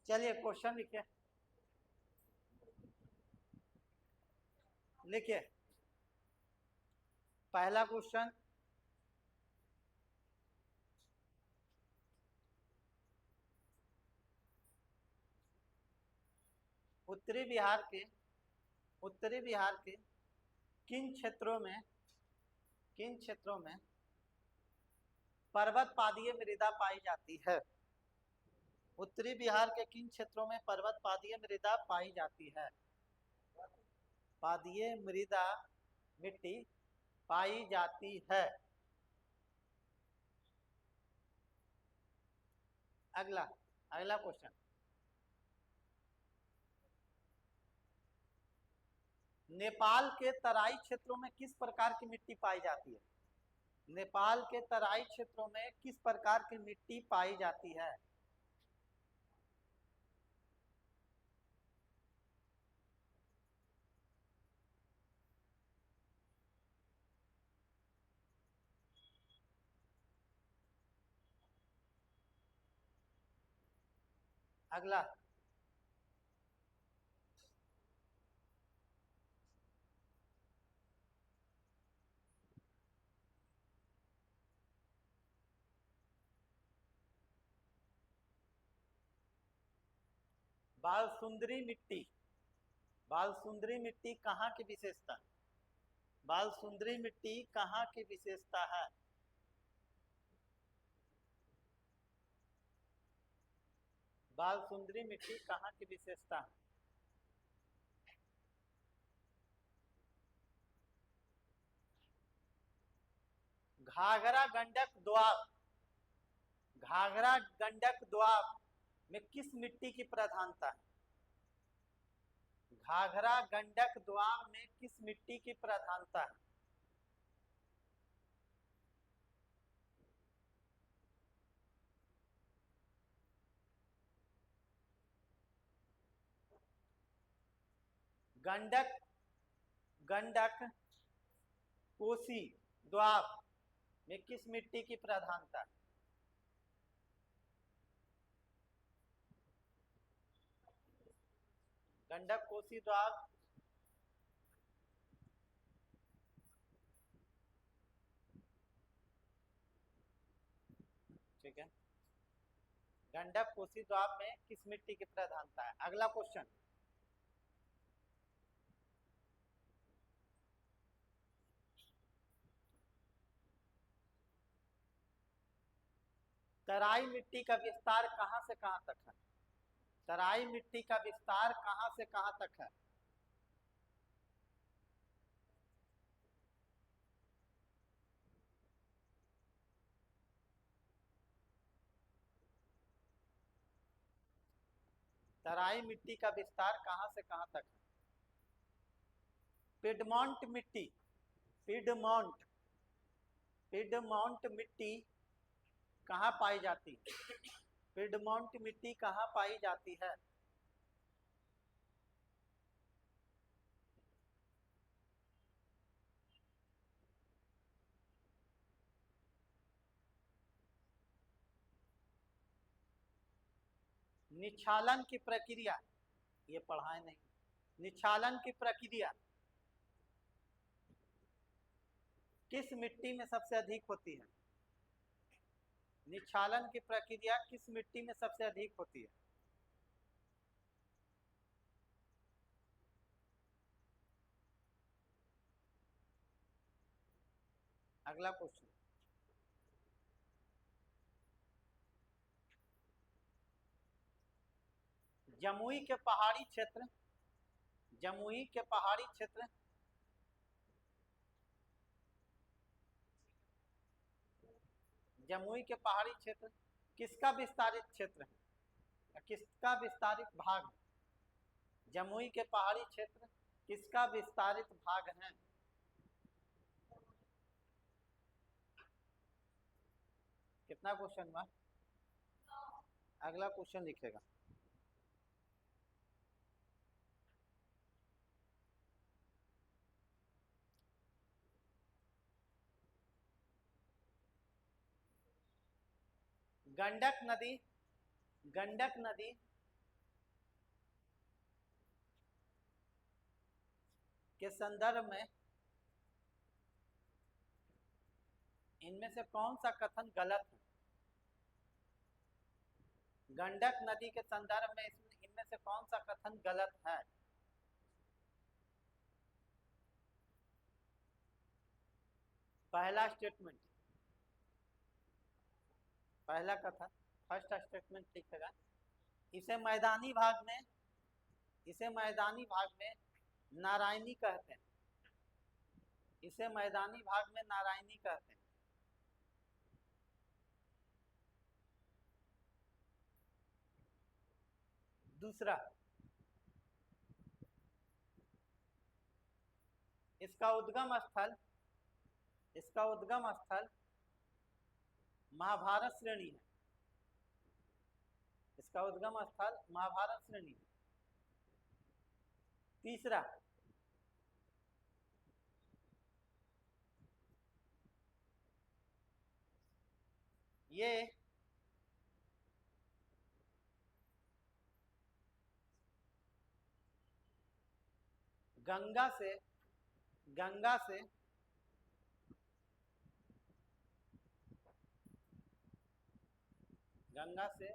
चलिए क्वेश्चन लिखिए। लिखिए पहला क्वेश्चन, उत्तरी बिहार के किन क्षेत्रों में पर्वत पादीय मृदा पाई जाती है? उत्तरी बिहार के किन क्षेत्रों में पर्वत पादीय मृदा पाई जाती है? पादीय मृदा मिट्टी पाई जाती है। अगला अगला क्वेश्चन, नेपाल के तराई क्षेत्रों में किस प्रकार की मिट्टी पाई जाती है? नेपाल के तराई क्षेत्रों में किस प्रकार की मिट्टी पाई जाती है? अगला बालसुंदरी मिट्टी कहाँ की विशेषता? बालसुंदरी मिट्टी कहाँ की विशेषता है? बालसुंदरी मिट्टी कहाँ की विशेषता है? घाघरा गंडक दोआब घाघरा गंडक दोआब में किस मिट्टी की प्रधानता है? घाघरा गंडक दोआब में किस मिट्टी की प्रधानता है? गंडक गंडक कोसी दोआब में किस मिट्टी की प्रधानता है? गंडक कोसी दोआब ठीक है। गंडक कोसी दोआब में किस मिट्टी की प्रधानता है? अगला क्वेश्चन, तराई मिट्टी का विस्तार कहां से कहां तक है? तराई मिट्टी का विस्तार कहां से कहां तक है? तराई मिट्टी का विस्तार कहां से कहां तक है? पिडमॉन्ट मिट्टी पिडमॉन्ट पिडमॉन्ट मिट्टी कहाँ पाई जाती है? पिडमॉन्ट मिट्टी कहाँ पाई जाती है? निक्षालन की प्रक्रिया, ये पढ़ाए नहीं। निक्षालन की प्रक्रिया किस मिट्टी में सबसे अधिक होती है? निक्षालन की प्रक्रिया किस मिट्टी में सबसे अधिक होती है? अगला क्वेश्चन, जमुई के पहाड़ी क्षेत्र जमुई के पहाड़ी क्षेत्र जमुई के पहाड़ी क्षेत्र किसका विस्तारित क्षेत्र है या किसका विस्तारित भाग है? जमुई के पहाड़ी क्षेत्र किसका विस्तारित भाग है? कितना क्वेश्चन हुआ? अगला क्वेश्चन लिखेगा। गंडक नदी गंडक नदी के संदर्भ में इनमें से कौन सा कथन गलत है? गंडक नदी के संदर्भ में इनमें से कौन सा कथन गलत है? पहला स्टेटमेंट, पहला कथन, फर्स्ट स्टेटमेंट लिखेगा। इसे मैदानी भाग में, इसे मैदानी भाग में नारायणी कहते हैं। इसे मैदानी भाग में नारायणी कहते हैं। दूसरा, इसका उद्गम स्थल, इसका उद्गम स्थल महाभारत श्रेणी है। इसका उद्गम स्थल महाभारत श्रेणी है। तीसरा, ये गंगा से, गंगा से गंगा से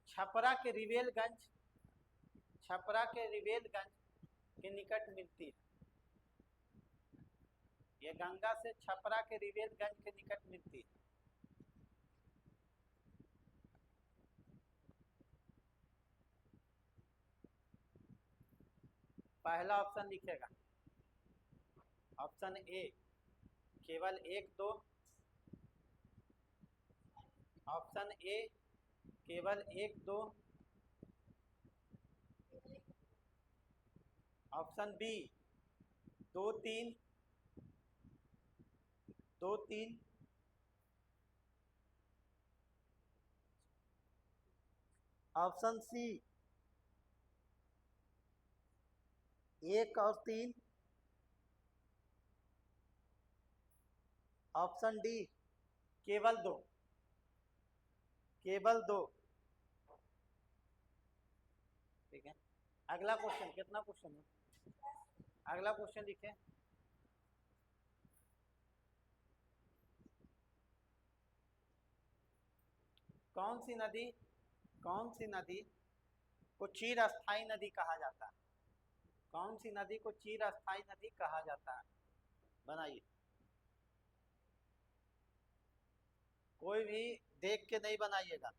छपरा के रिवेलगंज, छपरा के रिवेलगंज के निकट मिलती है। ये गंगा से छपरा के रिवेलगंज के निकट मिलती है। पहला ऑप्शन लिखेगा, ऑप्शन ए केवल 1 2, ऑप्शन ए केवल 1 2, ऑप्शन बी 2 3, 2 3, ऑप्शन सी 1 और 3, ऑप्शन डी केवल 2, केवल 2। ठीक है, अगला क्वेश्चन, कितना क्वेश्चन है? अगला क्वेश्चन लिखें। कौन सी नदी, कौन सी नदी को चिर अस्थाई नदी कहा जाता है? कौन सी नदी को चिर अस्थाई नदी कहा जाता है? बनाइए। कोई भी देख के नहीं बनाइएगा।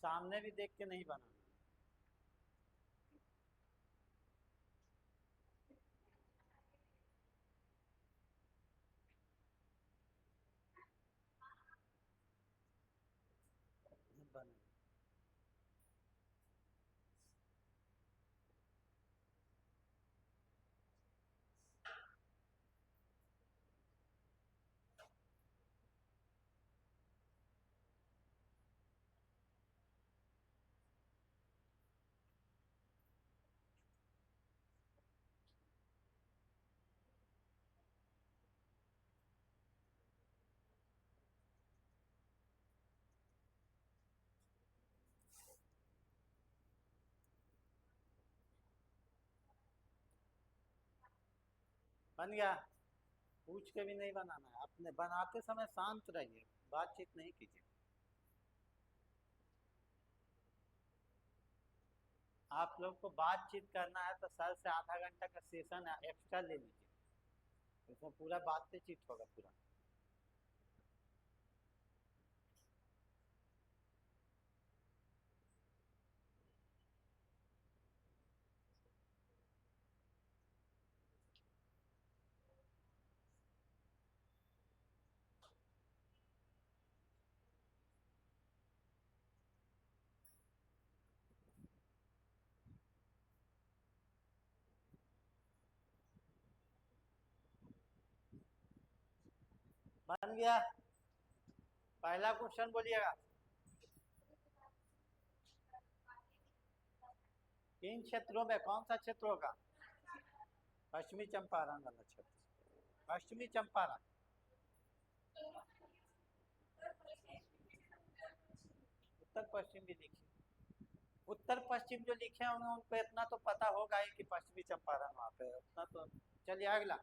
सामने भी देख के नहीं बनाना। बनाना। बन गया? पूछ के भी नहीं बनाना है, अपने बनाते समय शांत रहिए, बातचीत नहीं कीजिए। आप लोग को बातचीत करना है तो सर से आधा घंटा का सेशन एक्स्ट्रा ले लीजिए। इसमें पूरा बातचीत होगा पूरा। बन गया। पहला क्वेश्चन बोलिएगा। किन क्षेत्रों में, कौन सा क्षेत्र होगा? पश्चिमी चंपारण वाला क्षेत्र। पश्चिमी चंपारण। उत्तर पश्चिम भी लिखिए। उत्तर पश्चिम जो लिखे होंगे उनको इतना तो पता होगा ही कि पश्चिमी चंपारण वहाँ पे है, उतना तो। चलिए अगला।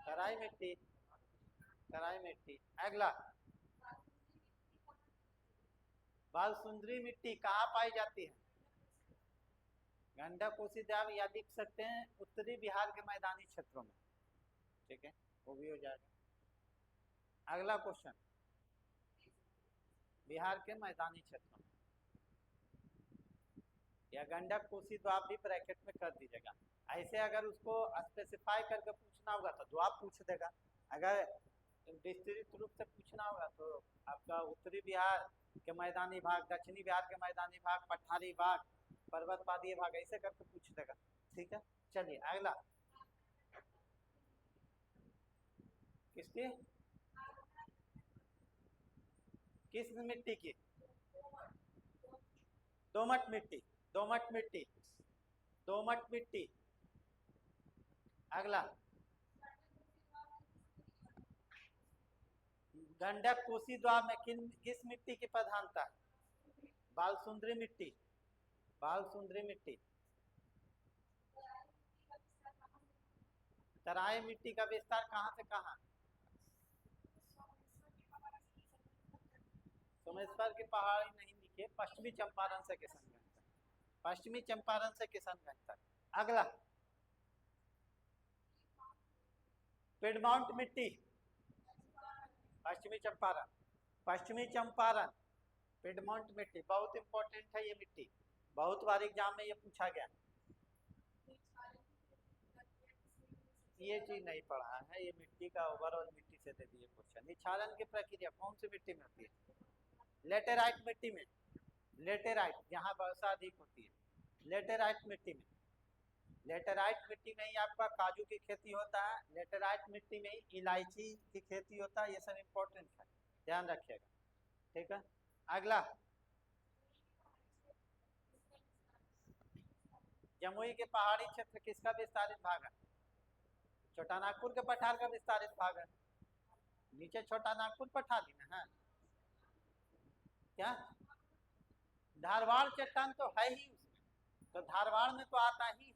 तराई मिट्टी। तराई मिट्टी। अगला। बाल सुंदरी मिट्टी कहाँ पाई जाती है? गंडक कोसी द्राव, या लिख सकते हैं उत्तरी बिहार के मैदानी क्षेत्रों में। ठीक है, वो भी हो जाएगा। अगला क्वेश्चन। बिहार के मैदानी क्षेत्रों में, या गंडक कोसी द्वाब भी ब्रैकेट में कर दीजिएगा। ऐसे अगर उसको स्पेसिफाई करके पूछना होगा तो द्वाब पूछ देगा। अगर विस्तृत रूप से पूछना होगा तो आपका उत्तरी बिहार के मैदानी भाग, दक्षिणी बिहार के मैदानी भाग, पठारी भाग, पर्वतपादीय भाग, ऐसे करके पूछ देगा। ठीक है, चलिए अगला। किसकी? किस मिट्टी की? दोमट मिट्टी। दोमट मिट्टी। दोमट मिट्टी। अगला। गंडक कोसी द्वाब में किस मिट्टी की प्रधानता है? बाल सुंदरी मिट्टी। बाल सुंदरी मिट्टी। तराई मिट्टी का विस्तार कहाँ से कहाँ? सोमेश्वर की पहाड़ी नहीं लिखे, पश्चिमी चंपारण से किशनगंज तक। पश्चिमी चंपारण से किशनगंज तक। अगला। पिडमाउंट मिट्टी। पश्चिमी चंपारण। पश्चिमी चंपारण। पिडमाउंट मिट्टी बहुत इंपॉर्टेंट है ये मिट्टी, बहुत बार एग्जाम में ये पूछा गया। ये चीज नहीं पढ़ा है, ये मिट्टी का ओवरऑल मिट्टी से दे दिए क्वेश्चन। निक्षालन की प्रक्रिया कौन सी मिट्टी में होती है? लेटेराइट मिट्टी में। लेटेराइट, जहाँ वर्षा अधिक होती है, लेटेराइट मिट्टी में। लेटेराइट मिट्टी में ही आपका काजू की खेती होता है, लेटेराइट मिट्टी में ही इलायची की खेती होता है। ये सब इम्पोर्टेंट है, ध्यान रखिएगा। ठीक है, अगला। जमुई के पहाड़ी क्षेत्र किसका विस्तारित भाग है? छोटा नागपुर के पठार का विस्तारित भाग है। नीचे छोटा नागपुर पठार ही ना है क्या? धारवाड़ चट्टान तो है ही उसमें, तो धारवाड़ में तो आता ही।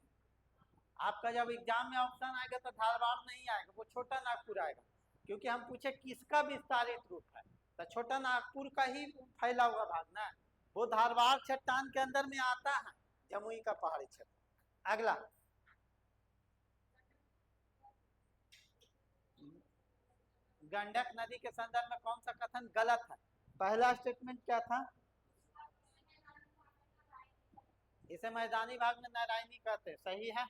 आपका जब एग्जाम में ऑप्शन आएगा तो धारवाड़ नहीं आएगा, वो छोटा नागपुर आएगा, क्योंकि हम पूछे किसका विस्तारित रूप है, तो छोटा नागपुर का ही फैला हुआ भाग ना, वो धारवाड़ चट्टान के अंदर में आता है, जमुई का पहाड़ी क्षेत्र। अगला। गंडक नदी के संदर्भ में कौन सा कथन गलत है? पहला स्टेटमेंट क्या था? इसे मैदानी भाग में नारायणी कहते हैं, सही है।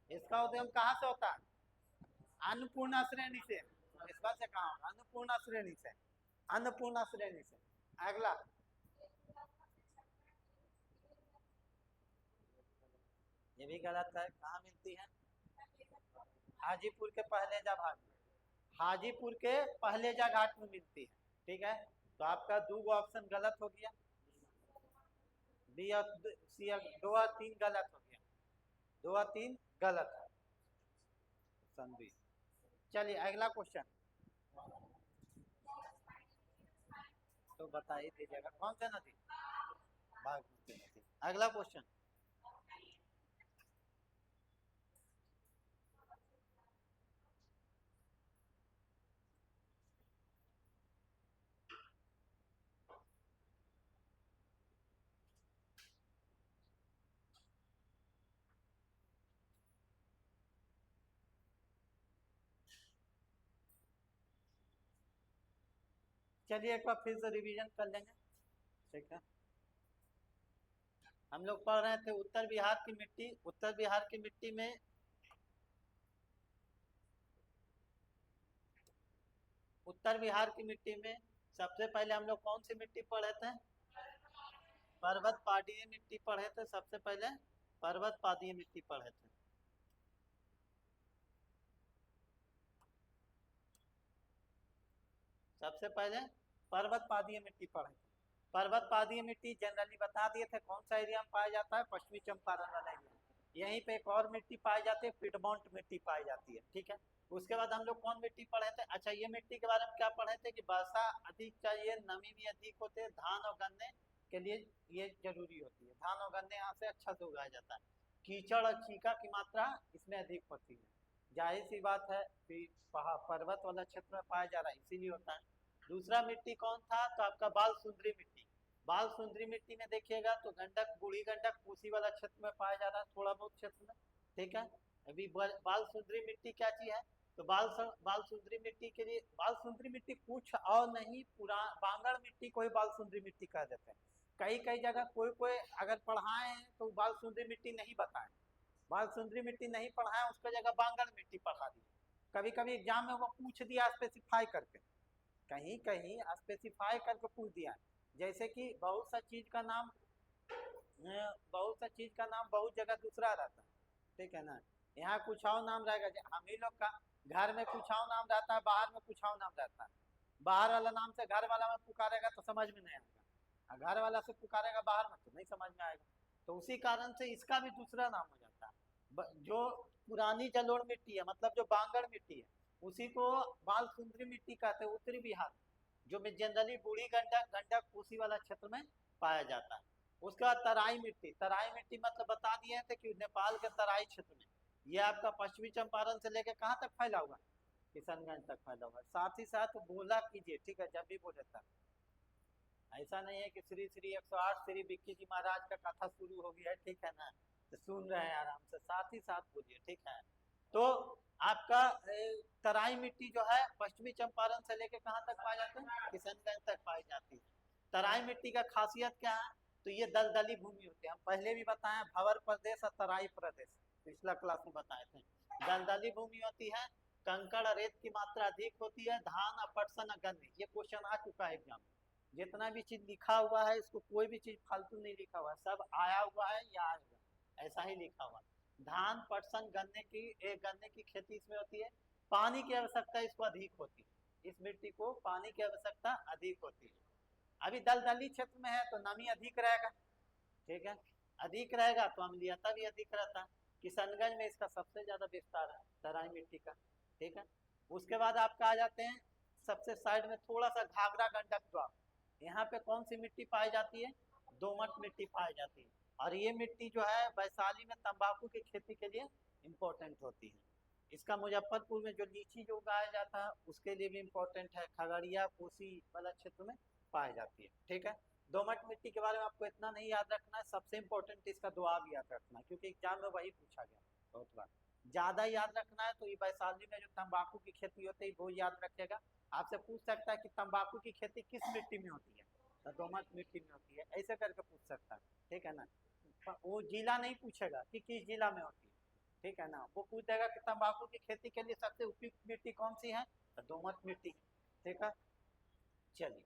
इसका उद्गम कहाँ से होता है? अन्नपूर्णा श्रेणी से। इस बात से कहा होगा अन्नपूर्णा श्रेणी से, अन्नपूर्णा श्रेणी से। अगला। ये भी गलत है, कहाँ मिलती है? हाजीपुर के पहलेजा भाग में, हाजीपुर के पहलेजा घाट में मिलती है। ठीक है, तो आपका दो ऑप्शन गलत हो गया, बी और सी और 2 और 3 गलत हो गया, 2 और 3 गलत है, संधि। चलिए अगला क्वेश्चन। तो बता ही दीजिएगा कौन सा नदी? बागमती नदी। अगला क्वेश्चन। चलिए एक बार फिर से रिवीजन कर लेंगे, ठीक है। हम लोग पढ़ रहे थे उत्तर बिहार की मिट्टी। उत्तर बिहार की मिट्टी में उत्तर बिहार की मिट्टी में सबसे पहले हम लोग कौन सी मिट्टी पढ़े थे? पर्वत पादीय मिट्टी पढ़े थे। सबसे पहले पर्वत पादीय मिट्टी पढ़े थे। सबसे पहले पर्वत पादीय मिट्टी पढ़े थे। पर्वत पादीय मिट्टी जनरली बता दिए थे कौन सा एरिया में पाया जाता है, पश्चिमी चंपारण वाला एरिया। यहीं पे एक और मिट्टी पाई जाती है, पिडमॉन्ट मिट्टी पाई जाती है, ठीक है। उसके बाद हम लोग कौन मिट्टी पढ़े थे? अच्छा, ये मिट्टी के बारे में क्या पढ़े थे कि वर्षा अधिक चाहिए, नमी भी अधिक होते, धान और गन्ने के लिए ये जरूरी होती है। धान और गन्ने यहाँ से अच्छा से उगाया जाता है। कीचड़ और चीका की मात्रा इसमें अधिक होती है। जाहिर सी बात है कि पहाड़ पर्वत वाला क्षेत्र में पाया जा रहा है, इसीलिए होता है। दूसरा मिट्टी कौन था? तो आपका बाल सुंदरी मिट्टी। बाल सुंदरी मिट्टी में देखिएगा तो गंडक, बूढ़ी गंडक, कोसी वाला क्षेत्र में पाया जा रहा है, थोड़ा बहुत क्षेत्र में, ठीक है। अभी बाल सुंदरी मिट्टी क्या चीज है? तो बाल सुंदरी मिट्टी के लिए, बाल सुंदरी मिट्टी कुछ और नहीं, पूरा बांगड़ मिट्टी को ही बाल सुंदरी मिट्टी कह देते हैं। कई कई जगह कोई कोई अगर पढ़ाए हैं तो बाल सुंदरी मिट्टी नहीं बताए, बाल सुंदरी मिट्टी नहीं पढ़ाए, उसका जगह बांगड़ मिट्टी पढ़ा दी। कभी कभी एग्जाम में वो पूछ दिया स्पेसिफाई करके, कहीं कहीं स्पेसिफाई करके पूछ दिया। जैसे कि बहुत सा चीज का नाम, बहुत सा चीज का नाम बहुत जगह दूसरा रहता है, ठीक है ना। यहाँ कुछ और नाम रहेगा, हम ही लोग का घर में कुछ और नाम रहता है, बाहर में कुछ और नाम रहता है। बाहर वाला नाम से घर वाला में पुकारेगा तो समझ में नहीं आएगा, और घर वाला से पुकारेगा बाहर में तो नहीं समझ में आएगा। तो उसी कारण से इसका भी दूसरा नाम हो जाता है। जो पुरानी जलोढ़ मिट्टी है, मतलब जो बांगड़ मिट्टी है, उसी को बाल सुंदरी मिट्टी कहते हैं, उत्तरी बिहार, जो जनरली बूढ़ी गंडक, गंडक कोसी वाला क्षेत्र में पाया जाता है। उसके बाद तराई मिट्टी। तराई मिट्टी मतलब बता दिए थे कि नेपाल के तराई क्षेत्र में, ये आपका पश्चिमी चंपारण से लेकर कहाँ तक फैला हुआ है? किशनगंज तक फैला हुआ है। साथ ही साथ बोला कीजिए, ठीक है, जब भी बोले तब। ऐसा नहीं है कि श्री श्री 108 श्री बिक्की जी महाराज का कथा शुरू हो गया है, ठीक है ना, तो सुन रहे हैं आराम से, साथ ही साथ बोलिए, ठीक है। तो आपका तराई मिट्टी जो है पश्चिमी चंपारण से लेकर कहाँ तक पाई जाती है? किशनगंज तक पाई जाती है। तराई मिट्टी का खासियत क्या है? तो ये दलदली भूमि होती है। हम पहले भी बताए, भंवर प्रदेश और तराई प्रदेश, पिछला क्लास में बताए थे। दलदली भूमि होती है, कंकड़ और रेत की मात्रा अधिक होती है, धान और पटसन और गन्ने, ये क्वेश्चन आ चुका है एग्जाम में। जितना भी चीज लिखा हुआ है, इसको कोई भी चीज फालतू नहीं लिखा हुआ है, सब आया हुआ है या आएगा, ऐसा ही लिखा हुआ है। धान, पटसन, गन्ने की खेती इसमें होती है। पानी की आवश्यकता इसको अधिक होती है, इस मिट्टी को पानी की आवश्यकता अधिक होती है। अभी दलदली क्षेत्र में है तो नमी अधिक रहेगा, ठीक है, अधिक रहेगा तो अम्लीयता भी अधिक रहता है। किशनगंज में इसका सबसे ज्यादा विस्तार है तराई मिट्टी का, ठीक है। उसके बाद आपका आ जाते हैं सबसे साइड में थोड़ा सा घाघरा गंडक द्वार। यहाँ पे कौन सी मिट्टी पाई जाती है? दोमट मिट्टी पाई जाती है। और ये मिट्टी जो है वैशाली में तंबाकू की खेती के लिए इम्पोर्टेंट होती है। इसका मुजफ्फरपुर में जो लीची जो उगाया जाता है उसके लिए भी इम्पोर्टेंट है, खगड़िया कोसी वाला क्षेत्र में पाई जाती है, ठीक है। दोमट मिट्टी के बारे में आपको इतना नहीं याद रखना है, सबसे इम्पोर्टेंट इसका दुआब याद रखना है, क्योंकि एग्जाम में वही पूछा गया बहुत बार। ज्यादा याद रखना है तो ये वैशाली में जो तंबाकू की खेती होती है वो याद रखेगा। आपसे पूछ सकता है कि तंबाकू की खेती किस मिट्टी में होती है, तो दोमट मिट्टी में होती है, ऐसे करके पूछ सकता है, ठीक है ना। वो जिला नहीं पूछेगा कि किस जिला में होती है, ठीक है ना, वो पूछ देगा कि तंबाकू की खेती के लिए सबसे उपयुक्त मिट्टी कौन सी है, तो दोमट मिट्टी, ठीक है। चलिए,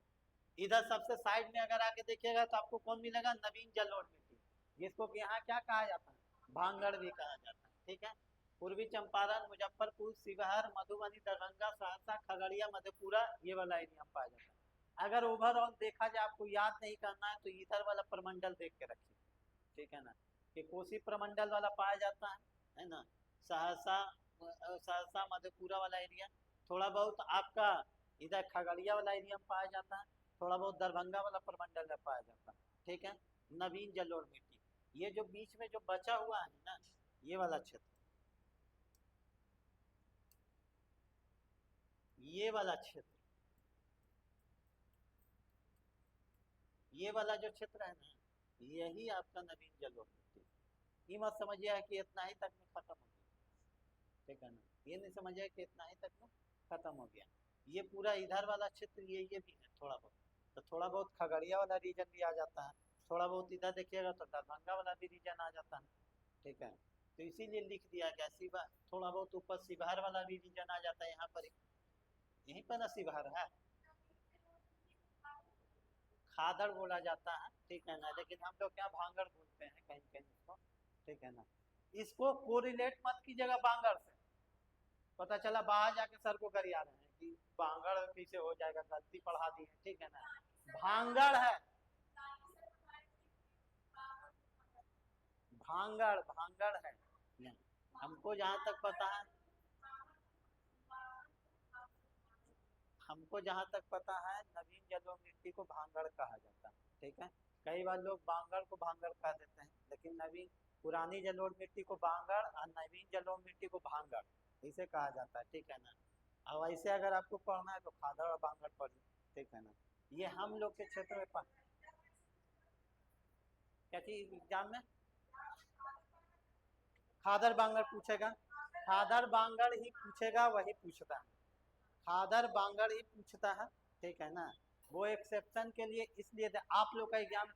इधर सबसे साइड में अगर आके देखिएगा तो आपको कौन मिलेगा? नवीन जलोढ़ मिट्टी, जिसको कि यहाँ क्या कहा जाता है? भांगड़ भी कहा जाता है, ठीक है। पूर्वी चंपारण, मुजफ्फरपुर, शिवहर, मधुबनी, दरभंगा, सहरसा, खगड़िया, मधेपुरा, ये वाला एरिया में पाया जाता है। अगर ओवरऑल देखा जाए, आपको याद नहीं करना है तो इधर वाला प्रमंडल देख के रखिए, ठीक है ना, कि कोसी प्रमंडल वाला पाया जाता है ना। सहरसा, सहरसा मधेपुरा वाला एरिया, थोड़ा बहुत आपका इधर खगड़िया वाला एरिया में पाया जाता है, थोड़ा बहुत दरभंगा वाला प्रमंडल में पाया जाता है, ठीक है। नवीन जलोढ़ मिट्टी, ये जो बीच में जो बचा हुआ है ना, ये वाला क्षेत्र, ये वाला क्षेत्र, ये वाला जो क्षेत्र है ना, यही आपका नवीन जलोढ़ मिट्टी। ये मत समझिए कि इतना ही तक में खत्म हो गया, ठीक है ना, ये नहीं समझिए कि इतना ही तक में खत्म हो गया। ये पूरा इधर वाला क्षेत्र ये भी है थोड़ा बहुत, तो थोड़ा बहुत खगड़िया वाला रीजन भी आ जाता है, थोड़ा बहुत इधर देखिएगा तो दरभंगा वाला भी रीजन आ जाता है, ठीक है। तो इसीलिए लिख दिया गया शिवहर, थोड़ा बहुत ऊपर शिवहर वाला भी रीजन आ जाता है यहाँ पर, यहीं पर ना शिवहर है, खादड़ बोला जाता है, ठीक है ना, लेकिन हम लोग क्या भांगड़ बोलते हैं कहीं कहीं इसको, ठीक है ना। इसको कोरिलेट मत कीजिएगा बांगड़ से, पता चला बाहर जाके सर को गरिया रहे हैं कि बांगड़ कैसे हो जाएगा, गलती पढ़ा दी है, ठीक है ना, भांगड़ है, भांगड़ भांगड़ है। हमको जहाँ तक पता है, हमको जहाँ तक पता है नवीन जलोढ़ मिट्टी को भांगड़ कहा जाता है, ठीक है। कई बार लोग बांगड़ को भांगड़ कह देते हैं, लेकिन नवीन पुरानी जलोढ़ मिट्टी को बांगड़ और नवीन जलोढ़ मिट्टी को भांगड़ इसे कहा जाता है, ठीक है ना। अब ऐसे अगर आपको पढ़ना है तो खादड़ और बांगड़ पढ़िए, ठीक है ना। ये हम लोग के क्षेत्र में क्या चीज एग्जाम में खादर बांगड़ पूछेगा, खादर बांगड़ ही पूछेगा, वही पूछता है, खादर बांगड़ ही पूछता है, ठीक है ना। वो एक्सेप्शन के लिए इसलिए आप लोग का एग्जाम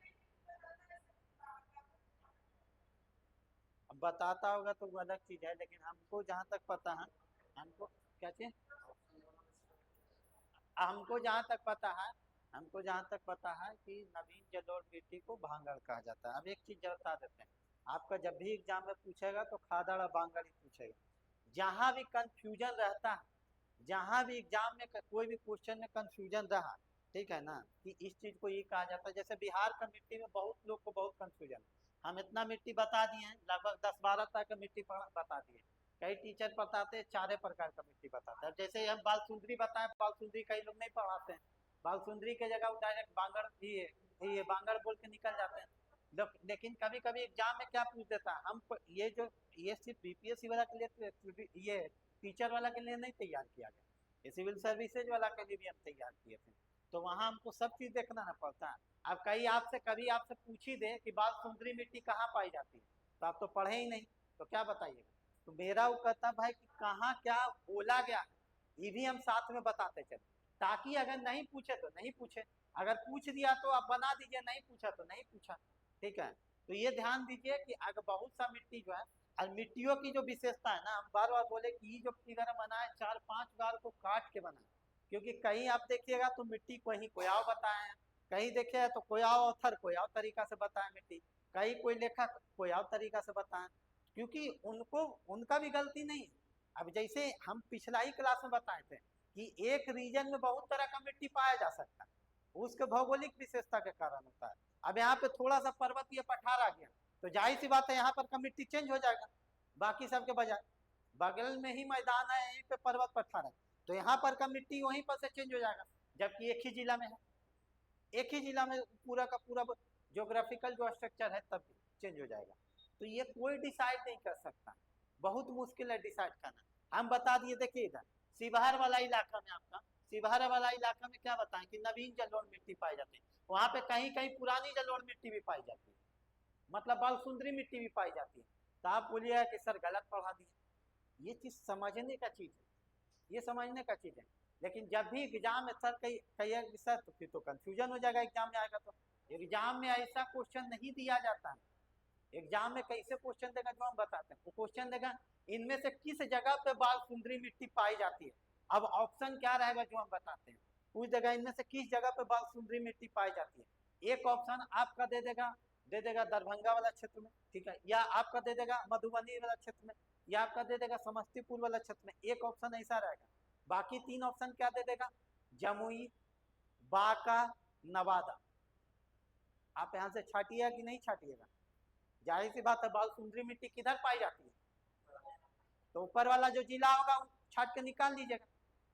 बताता होगा तो वो अलग चीज है, लेकिन हमको जहाँ तक पता है, हमको क्या चीज, हमको जहाँ तक पता है, हमको जहाँ तक पता है कि नवीन जलोढ़ मिट्टी को भांगड़ कहा जाता है। अब एक चीज बता देते हैं, आपका जब भी एग्जाम में पूछेगा तो खादड़ और बांगड़ ही पूछेगा, जहां भी कंफ्यूजन रहता है, जहां भी एग्जाम में कोई भी क्वेश्चन में कंफ्यूजन रहा, ठीक है ना, कि इस चीज को ये कहा जाता है, जैसे बिहार का मिट्टी में बहुत लोग को बहुत कंफ्यूजन, हम इतना मिट्टी बता दिए हैं, लगभग 10-12 तरह का मिट्टी बता दिए, कई टीचर बताते हैं 4 प्रकार का मिट्टी बताते हैं। जैसे हम बाल सुंदरी बताएं, बाल सुंदरी कई लोग नहीं पढ़ाते हैं, बाल सुंदरी के जगह डायरेक्ट बांगड़ ये बांगड़ बोल के निकल जाते हैं। लेकिन कभी कभी एग्जाम में क्या पूछ देता है, हम ये जो ये सिर्फ बीपीएससी वाला के लिए, ये टीचर वाला के लिए नहीं तैयार किया गया, ये सिविल सर्विसेज वाला के लिए भी हम तैयार किए थे, तो वहाँ हमको सब चीज देखना ना पड़ता है। अब कभी आपसे पूछ ही दे कि बाल सुंदरी मिट्टी कहाँ पाई जाती है, तो आप तो पढ़े ही नहीं, तो क्या बताइएगा। तो मेरा वो कहता भाई कि कहाँ क्या बोला गया, ये भी हम साथ में बताते चले, ताकि अगर नहीं पूछे तो नहीं पूछे, अगर पूछ दिया तो आप बना दीजिए, नहीं पूछा तो नहीं पूछा, ठीक है। तो ये ध्यान दीजिए कि अगर बहुत सा मिट्टी जो है, और मिट्टियों की जो विशेषता है ना, हम बार बार बोले कि ये जो फिगर बना है 4-5 बार को काट के बना है, क्योंकि कहीं आप देखिएगा तो मिट्टी कहीं कोयाव बताए हैं, कहीं देखिएगा तो कोयाव ऑथर कोयाव तरीका से बताए मिट्टी, कहीं कोई लेखक कोयाव तरीका से बताए, क्योंकि उनको उनका भी गलती नहीं है। अब जैसे हम पिछला ही क्लास में बताए थे कि एक रीजन में बहुत तरह का मिट्टी पाया जा सकता है, उसके भौगोलिक विशेषता के कारण होता है। अब यहाँ पे थोड़ा सा पर्वतीय पठार आ गया तो जाहिर सी बात है यहाँ पर का मिट्टी चेंज हो जाएगा, बाकी सबके बजाय बगल में ही मैदान है, यहीं पे पर्वत पठार है, तो यहाँ पर का मिट्टी वहीं पर से चेंज हो जाएगा, जबकि एक ही जिला में है, एक ही जिला में पूरा का पूरा ज्योग्राफिकल जो स्ट्रक्चर है तब चेंज हो जाएगा। तो ये कोई डिसाइड नहीं कर सकता, बहुत मुश्किल है डिसाइड करना। हम बता दिए, देखिए इधर शिवहर वाला इलाका में, आपका शिवहर वाला इलाका में क्या बताएं कि नवीन जलोढ़ मिट्टी पाई जाती है, वहां पे कहीं कहीं पुरानी जलोढ़ मिट्टी भी पाई जाती है, मतलब बाल सुंदरी मिट्टी भी पाई जाती है, तो आप बोलिएगा कि सर गलत पढ़ा दिए, ये चीज समझने का चीज है, ये समझने का चीज है। लेकिन जब भी एग्जाम में सर कई सर तो फिर तो कंफ्यूजन हो जाएगा, एग्जाम में आएगा तो एग्जाम में ऐसा क्वेश्चन नहीं दिया जाता है, एग्जाम में कैसे क्वेश्चन देगा जो हम बताते हैं, वो क्वेश्चन देगा इनमें से किस जगह पे बाल सुंदरी मिट्टी पाई जाती है, अब ऑप्शन क्या रहेगा जो हम बताते हैं, पूछ देगा इनमें से किस जगह पे बाल सुंदरी मिट्टी पाई जाती है, एक ऑप्शन आपका दे देगा दरभंगा वाला क्षेत्र में, ठीक है, या आपका दे देगा मधुबनी वाला क्षेत्र में, या आपका दे देगा समस्तीपुर वाला क्षेत्र में, एक ऑप्शन ऐसा रहेगा, बाकी 3 ऑप्शन क्या दे देगा, जमुई, बांका, नवादा। आप यहाँ से छाटिएगा कि नहीं छाटिएगा, जाहिर सी बात है बाल सुंदरी मिट्टी किधर पाई जाती है, तो ऊपर वाला जो जिला होगा छाट के निकाल दीजिएगा।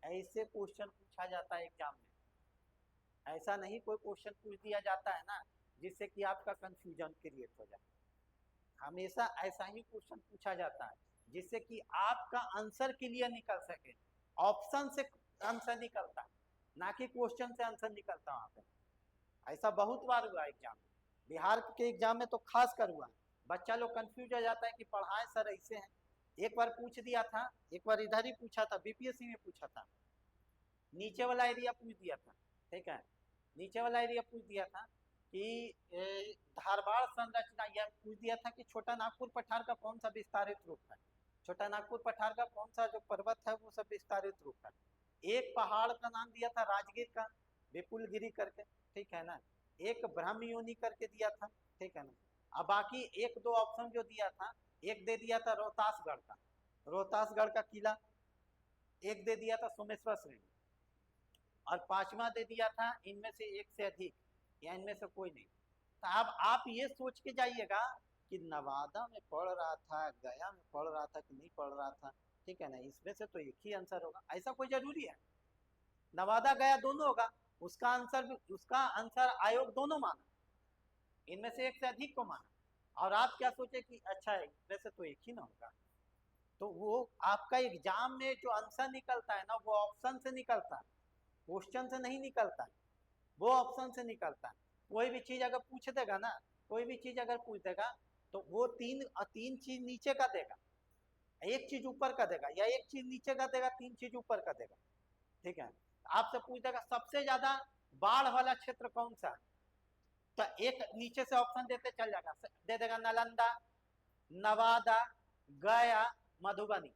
ऐसे क्वेश्चन पूछा जाता है एग्जाम में, ऐसा नहीं कोई क्वेश्चन पूछ दिया जाता है ना जिससे कि आपका कंफ्यूजन क्रिएट हो जाए, हमेशा ऐसा ही क्वेश्चन पूछा जाता है जिससे कि आपका आंसर क्लियर निकल सके, ऑप्शन से आंसर निकलता है, ना कि क्वेश्चन से आंसर निकलता वहां पे। ऐसा बहुत बार हुआ एग्जाम में, बिहार के एग्जाम में तो खास कर हुआ, बच्चा लोग कंफ्यूज हो जाता है कि पढ़ाए सर ऐसे हैं, एक बार पूछ दिया था, एक बार इधर ही पूछा था, बीपीएससी में पूछा था, नीचे वाला एरिया पूछ दिया था, ठीक है, नीचे वाला एरिया पूछ दिया था कि धारवाड़ संरचना, यह पूछ दिया था कि छोटा नागपुर पठार का कौन सा विस्तारित रूप है, छोटा नागपुर पठार का कौन सा जो पर्वत है वो सब विस्तारित रूप है। एक पहाड़ का नाम दिया था राजगीर का, विपुलगिरी करके, ठीक है ना, एक ब्रह्मयोनि करके दिया था, ठीक है ना। अब बाकी एक दो ऑप्शन जो दिया था, एक दे दिया था रोहतासगढ़ का, रोहतासगढ़ का किला, एक दे दिया था सोमेश्वर श्रेणी, और पांचवा दे दिया था इनमें से एक से अधिक या इनमें से कोई नहीं। तो अब आप ये सोच के जाइएगा कि नवादा में पढ़ रहा था, गया में पढ़ रहा था कि नहीं पढ़ रहा था, ठीक है ना, इसमें से तो एक ही आंसर होगा, ऐसा कोई जरूरी है? नवादा गया दोनों होगा, उसका आंसर आयोग दोनों माना, इनमें से एक से अधिक को माना, और आप क्या सोचे कि अच्छा है इनमें से तो एक ही ना होगा। तो वो आपका एग्जाम में जो आंसर निकलता है ना, वो ऑप्शन से निकलता है, क्वेश्चन से नहीं निकलता है, वो ऑप्शन से निकलता है। कोई भी चीज अगर पूछ देगा ना, कोई भी चीज अगर पूछ देगा तो वो तीन चीज नीचे का देगा, एक चीज ऊपर का देगा, या एक चीज नीचे का देगा, तीन चीज ऊपर का देगा, ठीक है। आपसे पूछ देगा सबसे ज्यादा बाढ़ वाला क्षेत्र कौन सा है, तो एक नीचे से ऑप्शन देते चल जाएगा, दे देगा नालंदा, नवादा, गया, मधुबनी।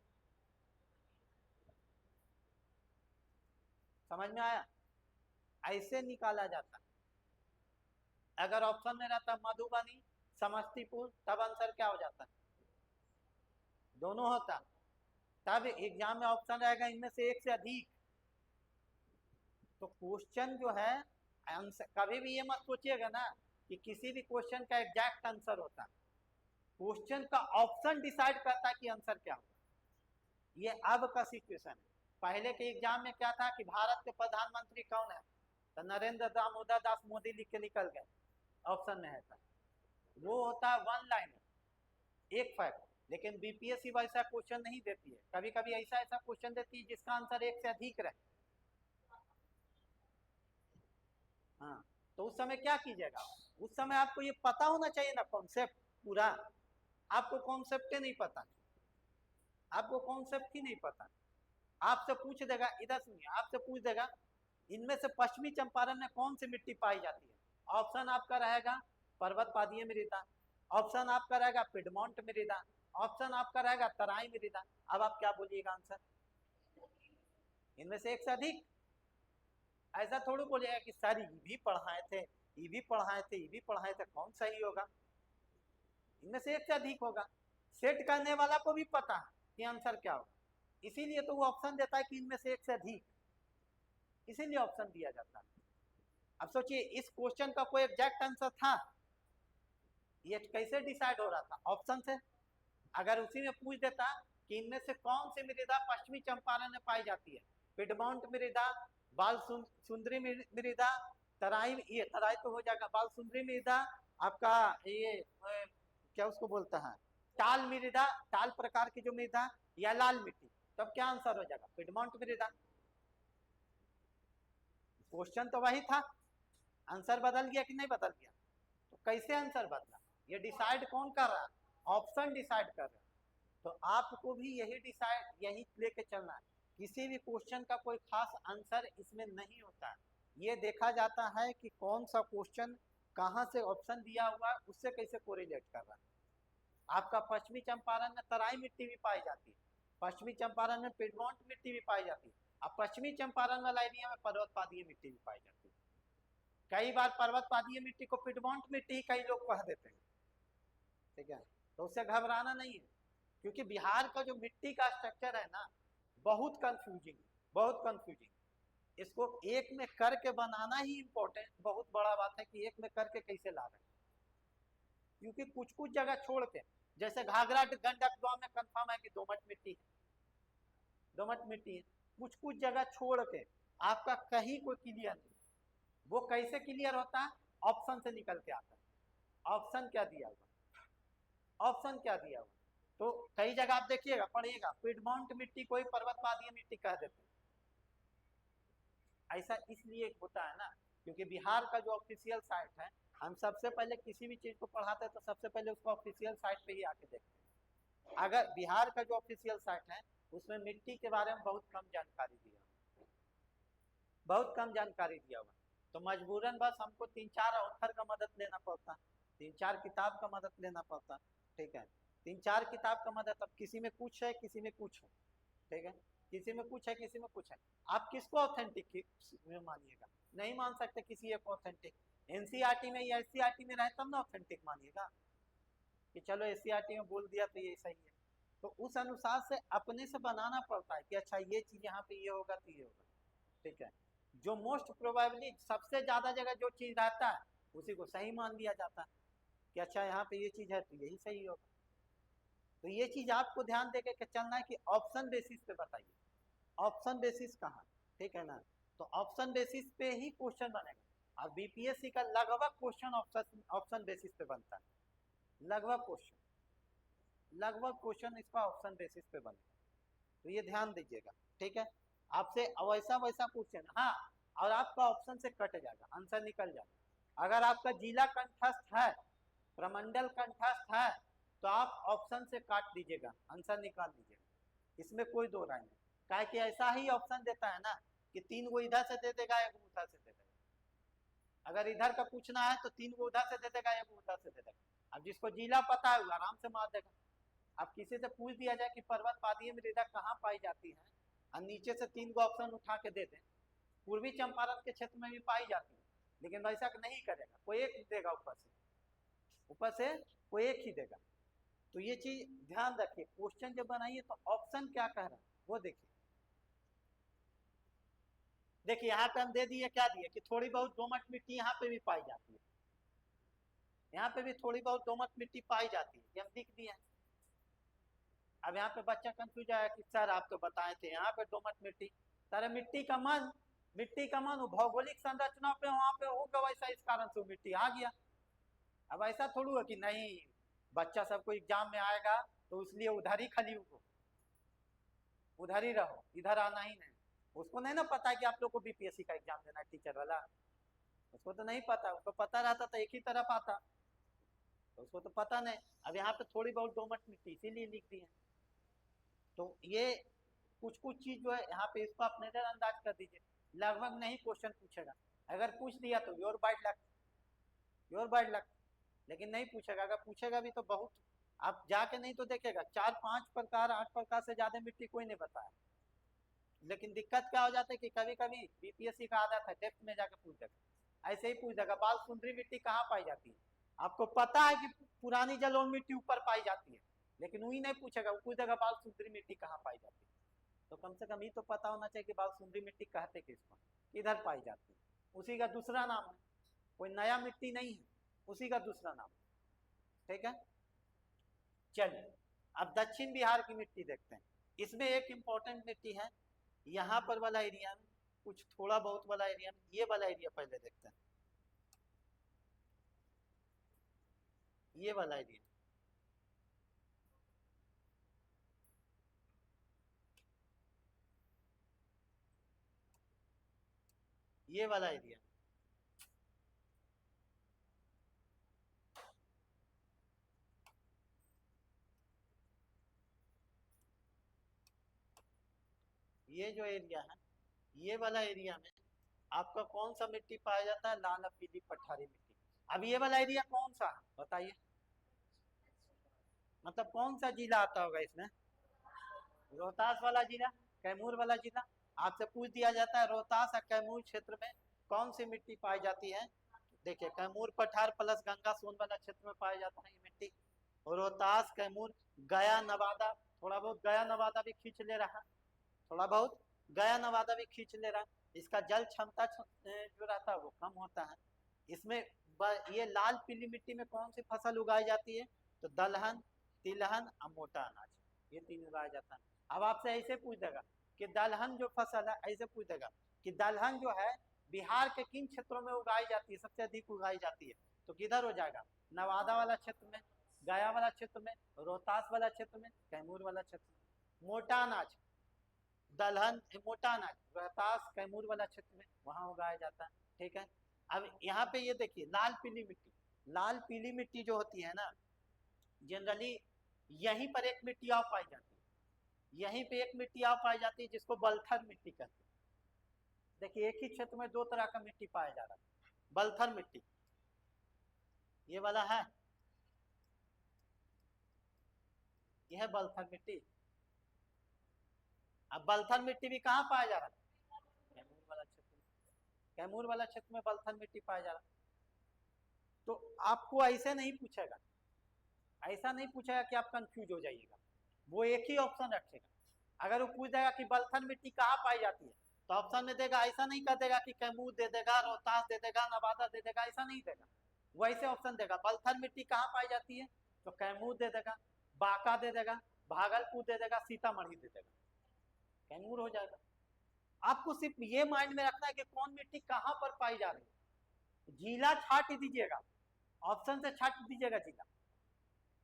समझ में आया? ऐसे निकाला जाता। अगर ऑप्शन में रहता मधुबनी, समस्तीपुर, तब आंसर क्या हो जाता? दोनों होता। तब एग्जाम में ऑप्शन रहेगा इनमें से एक से अधिक। तो क्वेश्चन जो है आंसर, कभी भी ये मत सोचिएगा ना कि किसी भी क्वेश्चन का एग्जैक्ट आंसर होता है, क्वेश्चन का ऑप्शन डिसाइड करता है कि आंसर क्या होगा। ये अब का सिचुएशन है। पहले के एग्जाम में क्या था कि भारत के प्रधानमंत्री कौन है, तो नरेंद्र दामोदर दास मोदी लिख के निकल गए, ऑप्शन में है था। वो होता है वन लाइन, एक फैक्ट। लेकिन बीपीएससी वैसा क्वेश्चन नहीं देती है, कभी कभी ऐसा ऐसा क्वेश्चन देती है जिसका आंसर एक से अधिक रहे। हाँ, तो उस समय क्या कीजिएगा, उस समय आपको ये पता होना चाहिए ना कॉन्सेप्ट पूरा। आपको कॉन्सेप्ट ही नहीं पता, आपको कॉन्सेप्ट ही नहीं पता। आपसे पूछ देगा, इधर सुनिए, आपसे पूछ देगा इनमें से पश्चिमी चंपारण में कौन सी मिट्टी पाई जाती है। ऑप्शन आपका रहेगा पर्वत पादीय मृदा, ऑप्शन आपका रहेगा पिडमोंट मृदा, ऑप्शन आपका रहेगा तराई मृदा। अब आप क्या बोलिएगा आंसर? इनमें से एक से अधिक। ऐसा थोड़ी बोलिएगा कि सर ये भी पढ़ाए थे, ये भी पढ़ाए थे, ये भी पढ़ाए थे, कौन सही होगा? इनमें से एक से अधिक होगा। सेट करने वाला को भी पता है कि आंसर क्या होगा, इसीलिए तो वो ऑप्शन देता है कि इनमें से एक से अधिक, इसीलिए ऑप्शन दिया जाता है। अब सोचिए इस क्वेश्चन का कोई एग्जैक्ट आंसर था, ये कैसे डिसाइड हो रहा था? ऑप्शन से। अगर उसी में पूछ देता कि इनमें से कौन सी मृदा पश्चिमी चंपारण में पाई जाती है, पिडमोंट मृदा, बाल सुंदरी मृदा, तराई, ये तराई तो हो जाएगा, बाल सुंदरी मृदा, आपका ये क्या उसको बोलता है, टाल मृदा, टाल प्रकार की जो मृदा, या लाल मिट्टी, तब क्या आंसर हो जाएगा? पिडमोंट मृदा। क्वेश्चन तो वही था, आंसर बदल गया कि नहीं बदल गया? तो कैसे आंसर बदला? ये डिसाइड कौन कर रहा है? ऑप्शन डिसाइड कर रहा है। तो आपको भी यही डिसाइड, यही लेके चलना है। किसी भी क्वेश्चन का कोई खास आंसर इसमें नहीं होता है, ये देखा जाता है कि कौन सा क्वेश्चन कहाँ से ऑप्शन दिया हुआ है, उससे कैसे कोरिलेट कर रहा है। आपका पश्चिमी चंपारण में तराई मिट्टी भी पाई जाती है, पश्चिमी चंपारण में पिडमोंट मिट्टी भी पाई जाती है, अब पश्चिमी चंपारण वाला एरिया में पर्वत पादीय मिट्टी भी पाई जाती है। कई बार पर्वत पादीय मिट्टी को पिडमोंट मिट्टी कई लोग कह देते हैं, ठीक है, तो उससे घबराना नहीं है, क्योंकि बिहार का जो मिट्टी का स्ट्रक्चर है ना, बहुत कंफ्यूजिंग, बहुत कंफ्यूजिंग। इसको एक में करके बनाना ही इम्पोर्टेंट, बहुत बड़ा बात है कि एक में करके कैसे ला रहे हैं। क्योंकि कुछ कुछ जगह छोड़ के, जैसे घाघरा गंडक गांव में कंफर्म है कि दोमट मिट्टी है, दोमट मिट्टी है, कुछ कुछ जगह छोड़ के आपका कहीं कोई क्लियर नहीं। वो कैसे क्लियर होता है? ऑप्शन से निकल के आता है। ऑप्शन क्या दिया हुआ, ऑप्शन क्या दिया हुआ, तो कई जगह आप देखिएगा, पढ़िएगा, पिडमोंट मिट्टी कोई पर्वतवादीय मिट्टी कह देते हैं। ऐसा इसलिए होता है ना, क्योंकि बिहार का जो ऑफिशियल साइट है, हम सबसे पहले किसी भी चीज को पढ़ाते हैं तो सबसे पहले उसका ऑफिशियल साइट पे ही आके देखते हैं। अगर बिहार का जो ऑफिशियल साइट है उसमें मिट्टी के बारे में बहुत कम जानकारी दी है, बहुत कम जानकारी दिया हुआ, तो मजबूरन बस हमको 3-4 ऑथर का मदद लेना पड़ता, 3-4 किताब का मदद लेना पड़ता, ठीक है। 3-4 किताब का मदद, अब किसी में कुछ है किसी में कुछ है, ठीक है, किसी में कुछ है किसी में कुछ है, आप किसको ऑथेंटिक मानिएगा? नहीं मान सकते किसी एक ऑथेंटिक। एनसीईआरटी में या एससीईआरटी में रहे तब ना ऑथेंटिक मानिएगा कि चलो एससीईआरटी में बोल दिया तो ये सही है, तो उस अनुसार से अपने से बनाना पड़ता है कि अच्छा ये चीज यहाँ पे ये होगा तो ये होगा, ठीक है। जो मोस्ट प्रोबेबली सबसे ज्यादा जगह जो चीज रहता है उसी को सही मान लिया जाता है कि अच्छा यहाँ पे ये चीज है तो यही सही होगा। तो ये चीज आपको ध्यान देके के चलना है कि ऑप्शन बेसिस पे बताइए, ऑप्शन बेसिस कहाँ, ठीक है ना। तो ऑप्शन बेसिस पे ही क्वेश्चन बनेगा, और बीपीएससी का लगभग क्वेश्चन ऑप्शन बेसिस पे बनता है, लगभग क्वेश्चन इसका ऑप्शन बेसिस पे बनेगा, तो ये ध्यान दीजिएगा, ठीक है। आपसे वैसा वैसा क्वेश्चन, हाँ, और आपका ऑप्शन से कट जाएगा, आंसर निकल जाएगा। अगर आपका जिला कंठस्थ है, प्रमंडल कंठस्थ है, तो आप ऑप्शन से काट दीजिएगा, आंसर निकाल दीजिएगा, इसमें कोई दो राय नहीं। काहे कि ऐसा ही ऑप्शन देता है ना कि 3 गो इधर से दे देगा, 1 उधर से दे देगा। अगर इधर का पूछना है तो 3 गो उधर से दे देगा, 1 उधर से दे देगा। अब जिसको जिला पता है वो आराम से मार देगा। अब किसी से पूछ दिया जाए कि पर्वत पादीय मृदा कहाँ पाई जाती है, और नीचे से 3 गो ऑप्शन उठा के दे दें, पूर्वी चंपारण के क्षेत्र में भी पाई जाती है, लेकिन वैसा नहीं करेगा, कोई एक देगा, ऊपर से कोई एक ही देगा। तो ये चीज ध्यान रखिए, क्वेश्चन जब बनाइए तो ऑप्शन क्या कह रहा है वो देखिए। देखिए यहाँ पे हम दे दिए, क्या दिए कि थोड़ी बहुत दोमट मिट्टी यहाँ पे भी पाई जाती है, यहाँ पे भी थोड़ी बहुत दोमट मिट्टी पाई जाती है, ये हम लिख दिए। अब यहाँ पे बच्चा कंफ्यूज आया कि सर आप तो बताए थे यहाँ पे दोमट मिट्टी, सर मिट्टी का मन भौगोलिक संरचना पे वहां पे होगा, वैसा इस कारण से मिट्टी आ गया। अब ऐसा थोड़ी है कि नहीं बच्चा सबको एग्जाम में आएगा तो इसलिए उधर ही खली हो, उधर ही रहो, इधर आना ही नहीं। उसको नहीं ना पता है कि आप लोग को बीपीएससी का एग्जाम देना है, टीचर वाला, उसको तो नहीं पता, उसको पता रहता तो एक ही तरफ आता, तो उसको तो पता नहीं। अब यहाँ पे थोड़ी बहुत दोमट मिट्टी इसीलिए लिख दी है। तो ये कुछ कुछ चीज जो है यहाँ पे इसको आप नजरअंदाज कर दीजिए, लगभग नहीं क्वेश्चन पूछेगा, अगर पूछ दिया तो योर बाइड लक, लेकिन नहीं पूछेगा, अगर पूछेगा भी तो बहुत, आप जाके नहीं तो देखेगा 4-5 प्रकार 8 प्रकार से ज्यादा मिट्टी कोई नहीं बताया। लेकिन दिक्कत क्या हो जाता है कि कभी कभी बीपीएससी का आदत है डेप्थ में जाके पूछ देगा, ऐसे ही पूछ देगा बाल सुंदरी मिट्टी कहाँ पाई जाती है, आपको पता है कि पुरानी जलोढ़ मिट्टी ऊपर पाई जाती है, लेकिन वही नहीं पूछेगा, वो पूछेगा बाल सुंदरी मिट्टी कहाँ पाई जाती है। तो कम से कम ये तो पता होना चाहिए कि बाल सुंदरी मिट्टी कहते किसको, किधर पाई जाती है, उसी का दूसरा नाम है, कोई नया मिट्टी नहीं है, उसी का दूसरा नाम, ठीक है। चलिए अब दक्षिण बिहार की मिट्टी देखते हैं, इसमें एक इंपॉर्टेंट मिट्टी है यहाँ पर वाला एरिया में, कुछ थोड़ा बहुत वाला एरिया में, ये वाला एरिया पहले देखते हैं, ये वाला एरिया, ये वाला एरिया, ये जो एरिया है, ये वाला एरिया में आपका कौन सा मिट्टी पाया जाता है, लाल पीली पठारी मिट्टी। अब ये वाला एरिया कौन सा है बताइए, मतलब कौन सा जिला आता होगा इसमें, रोहतास वाला जिला, कैमूर वाला जिला। आपसे पूछ दिया जाता है रोहतास और कैमूर क्षेत्र में कौन सी मिट्टी पाई जाती है, देखिए कैमूर पठार प्लस गंगा सोन वाला क्षेत्र में पाया जाता है ये मिट्टी, रोहतास कैमूर गया नवादा, थोड़ा बहुत गया नवादा भी खींच ले रहा, थोड़ा बहुत गया नवादा भी खींच ले रहा, इसका जल क्षमता जो रहता है वो कम होता है। इसमें ये लाल पीली मिट्टी में कौन सी फसल उगाई जाती है, तो दलहन, तिलहन और मोटा अनाज, ये 3 उगाया जाता है। अब आपसे ऐसे पूछ देगा कि दलहन जो फसल है, ऐसे पूछ देगा कि दलहन जो है बिहार के किन क्षेत्रों में उगाई जाती है, सबसे अधिक उगाई जाती है, तो किधर हो जाएगा, नवादा वाला क्षेत्र में, गया वाला क्षेत्र में, रोहतास वाला क्षेत्र में, कैमूर वाला क्षेत्र में। मोटा अनाज, दलहन मोटा अनाज रोहतास कैमूर वाला क्षेत्र में वहां उगाया जाता है, ठीक है। अब यहाँ पे ये देखिए लाल पीली मिट्टी, लाल पीली मिट्टी जो होती है ना, जनरली यहीं पर एक मिट्टी और पाई जाती है, यहीं पे एक मिट्टी और पाई जाती है जिसको बलथर मिट्टी कहते हैं, देखिए एक ही क्षेत्र में दो तरह का मिट्टी पाया जा रहा है, बलथल मिट्टी, ये वाला है, यह है बलथल मिट्टी। अब बलथल मिट्टी भी कहाँ पाया जा रहा है, कैमूर वाला क्षेत्र में, कैमूर वाला क्षेत्र में बलथल मिट्टी पाया जा रहा है। तो आपको ऐसे नहीं पूछेगा, ऐसा नहीं पूछेगा कि आप कंफ्यूज हो जाइएगा, वो एक ही ऑप्शन रखेगा। अगर वो पूछ देगा कि बलथल मिट्टी कहाँ पाई जाती है तो ऑप्शन में देगा, ऐसा नहीं कर देगा कि कैमूर दे देगा, रोहतास दे देगा, नवादा दे देगा, ऐसा नहीं देगा। वो ऐसे ऑप्शन देगा, बलथल मिट्टी कहाँ पाई जाती है तो कैमूर दे देगा, बांका दे देगा, भागलपुर दे देगा, सीतामढ़ी दे देगा, कैमूर हो जाएगा। आपको सिर्फ ये माइंड में रखना है कि कौन मिट्टी कहाँ पर पाई जा रही है। जिला छाट दीजिएगा, ऑप्शन से छाट दीजिएगा, जिला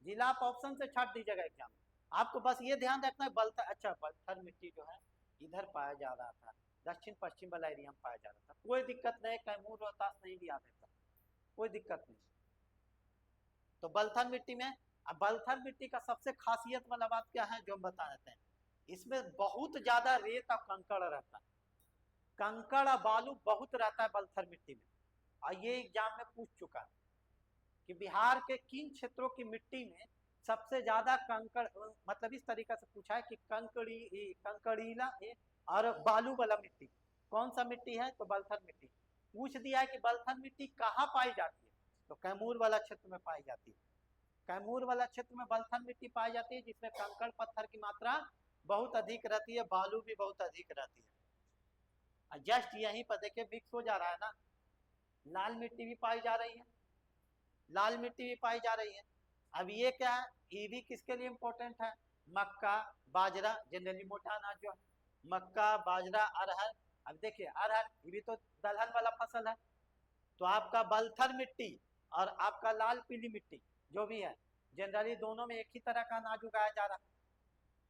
जिला आप ऑप्शन से छाट दीजिएगा एग्जाम में। आपको बस ये ध्यान रखना है बलथल, अच्छा बलथल मिट्टी जो है इधर पाया जा रहा था, दक्षिण पश्चिम वाला एरिया में पाया जा रहा था, कोई दिक्कत नहीं, कैमूर रोहतास नहीं भी आ सकता, कोई दिक्कत नहीं। तो बलथल मिट्टी में, अब बलथल मिट्टी का सबसे खासियत वाला बात क्या है जो हम बता देते हैं, इसमें बहुत ज्यादा रेत और कंकड़ रहता है, कंकड़ और बालू बहुत रहता है बलथल मिट्टी में। और ये एग्जाम में पूछ चुका है कि बिहार के किन क्षेत्रों की मिट्टी में सबसे ज्यादा कंकड़, मतलब इस तरीके से पूछा है कि कंकड़ीला और बालू वाला मिट्टी कौन सा मिट्टी है तो बलथल मिट्टी। पूछ दिया है कि बलथल मिट्टी कहाँ पाई जाती है तो कैमूर वाला क्षेत्र में पाई जाती है, कैमूर वाला क्षेत्र में बलथल मिट्टी पाई जाती है जिसमें कंकड़ पत्थर की मात्रा बहुत अधिक रहती है, बालू भी बहुत अधिक रहती है। जस्ट यहीं पर देखिए मिक्स हो जा रहा है ना, लाल मिट्टी भी पाई जा रही है, लाल मिट्टी भी पाई जा रही है। अब ये क्या है, ये भी किसके लिए इंपॉर्टेंट है, मक्का बाजरा, जनरली मोटा अनाज जो है, मक्का बाजरा अरहर। अब देखिए अरहर ये भी तो दलहन वाला फसल है, तो आपका बलथल मिट्टी और आपका लाल पीली मिट्टी जो भी है, जनरली दोनों में एक ही तरह का अनाज उगाया जा रहा है,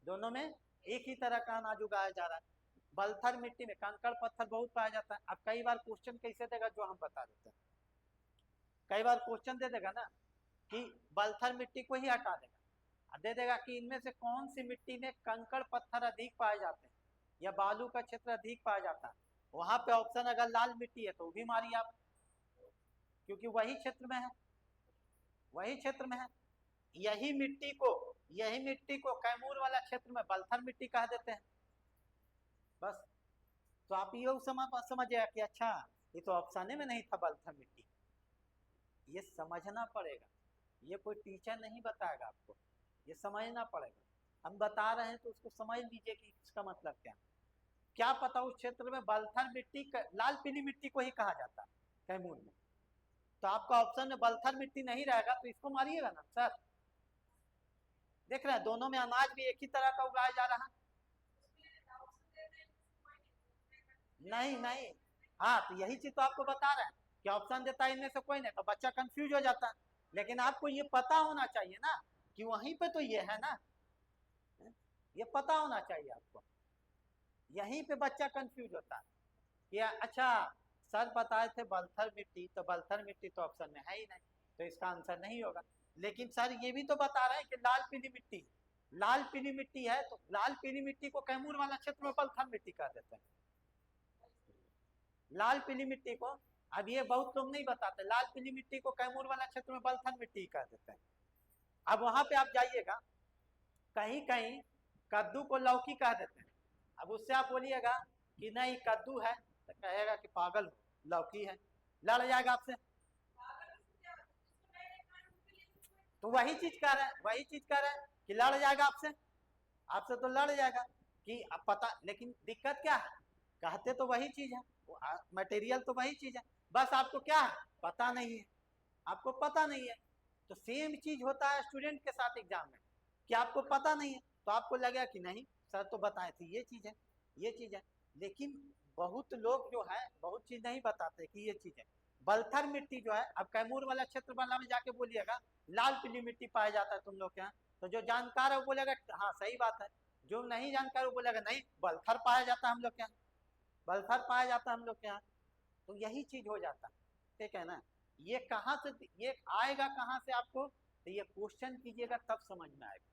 दोनों में एक ही तरह का अनाज उगाया जा रहा है। बलथल मिट्टी में कंकड़ पत्थर बहुत पाया जाता है। अब कई बार क्वेश्चन कैसे देगा जो हम बता देते हैं, कई बार क्वेश्चन दे देगा ना कि बलथल मिट्टी को ही हटा देगा, दे देगा कि इनमें से कौन सी मिट्टी में कंकड़ पत्थर अधिक पाए जाते हैं या बालू का क्षेत्र अधिक पाया जाता है, वहां पे ऑप्शन अगर लाल मिट्टी है तो भी मारिए आप, क्योंकि वही क्षेत्र में है, वही क्षेत्र में है। यही मिट्टी को कैमूर वाला क्षेत्र में बलथल मिट्टी कह देते हैं, बस। तो आप ये समझिएगा कि अच्छा ये तो ऑप्शन में नहीं था बलथल मिट्टी, ये समझना पड़ेगा, ये कोई टीचर नहीं बताएगा आपको, ये समझना पड़ेगा। हम बता रहे हैं तो उसको समझ लीजिए कि इसका मतलब क्या पता उस क्षेत्र में बलथल मिट्टी, लाल पीली मिट्टी को ही कहा जाता है कैमूर में, तो आपका ऑप्शन में बलथल मिट्टी नहीं रहेगा तो इसको मारिएगा ना सर। देख रहे हैं दोनों में अनाज भी एक ही तरह का उगाया जा रहा है, नहीं नहीं, हाँ तो यही चीज तो आपको बता रहे हैं कि ऑप्शन देता है इनमें से कोई नहीं, तो बच्चा कंफ्यूज हो जाता है। लेकिन आपको ये पता होना चाहिए ना कि वहीं पे तो ये है ना, ये पता होना चाहिए आपको, यहीं पे बच्चा कंफ्यूज होता है कि अच्छा सर बताए थे बलथल मिट्टी, तो बलथल मिट्टी तो ऑप्शन में है ही नहीं, तो इसका आंसर नहीं होगा। लेकिन सर ये भी तो बता रहे हैं कि लाल पीली मिट्टी, लाल पीली मिट्टी है तो लाल पीली मिट्टी को कैमूर वाला क्षेत्र में बलथल मिट्टी कह देते हैं, लाल पीली मिट्टी को। अब ये बहुत लोग नहीं बताते, लाल पीली मिट्टी को कैमूर वाला क्षेत्र में बलथल मिट्टी कह देते हैं। अब वहां पे आप जाइएगा, कहीं कहीं कद्दू को लौकी कह देते हैं, अब उससे आप बोलिएगा कि नहीं कद्दू है तो कहेगा कि पागल लौकी है, लड़ जाएगा आपसे। तो वही चीज कह रहे हैं, वही चीज कह रहे हैं कि लड़ जाएगा आपसे, आपसे तो लड़ जाएगा कि अब पता, लेकिन दिक्कत क्या है, कहते तो वही चीज है, मटेरियल तो वही चीज है, बस आपको क्या है पता नहीं है, आपको पता नहीं है। तो सेम चीज होता है स्टूडेंट के साथ एग्जाम में कि आपको पता नहीं है तो आपको लगेगा कि नहीं सर तो बताए थे ये चीज है, ये चीज है। लेकिन बहुत लोग जो है बहुत चीज नहीं बताते कि ये चीज है। बलथल मिट्टी जो है, अब कैमूर वाला क्षेत्र वाला में जाके बोलिएगा लाल पीली मिट्टी पाया जाता है तुम लोग के यहाँ, तो जो जानकार है वो बोलेगा हाँ सही बात है, जो नहीं जानकार वो बोलेगा नहीं बलथल पाया जाता है हम लोग के यहाँ, बलथल पाया जाता है हम लोग के यहाँ। तो यही चीज हो जाता है, ठीक है ना। ये कहाँ से, ये आएगा कहाँ से आपको, तो ये क्वेश्चन कीजिएगा तब समझ में आएगा,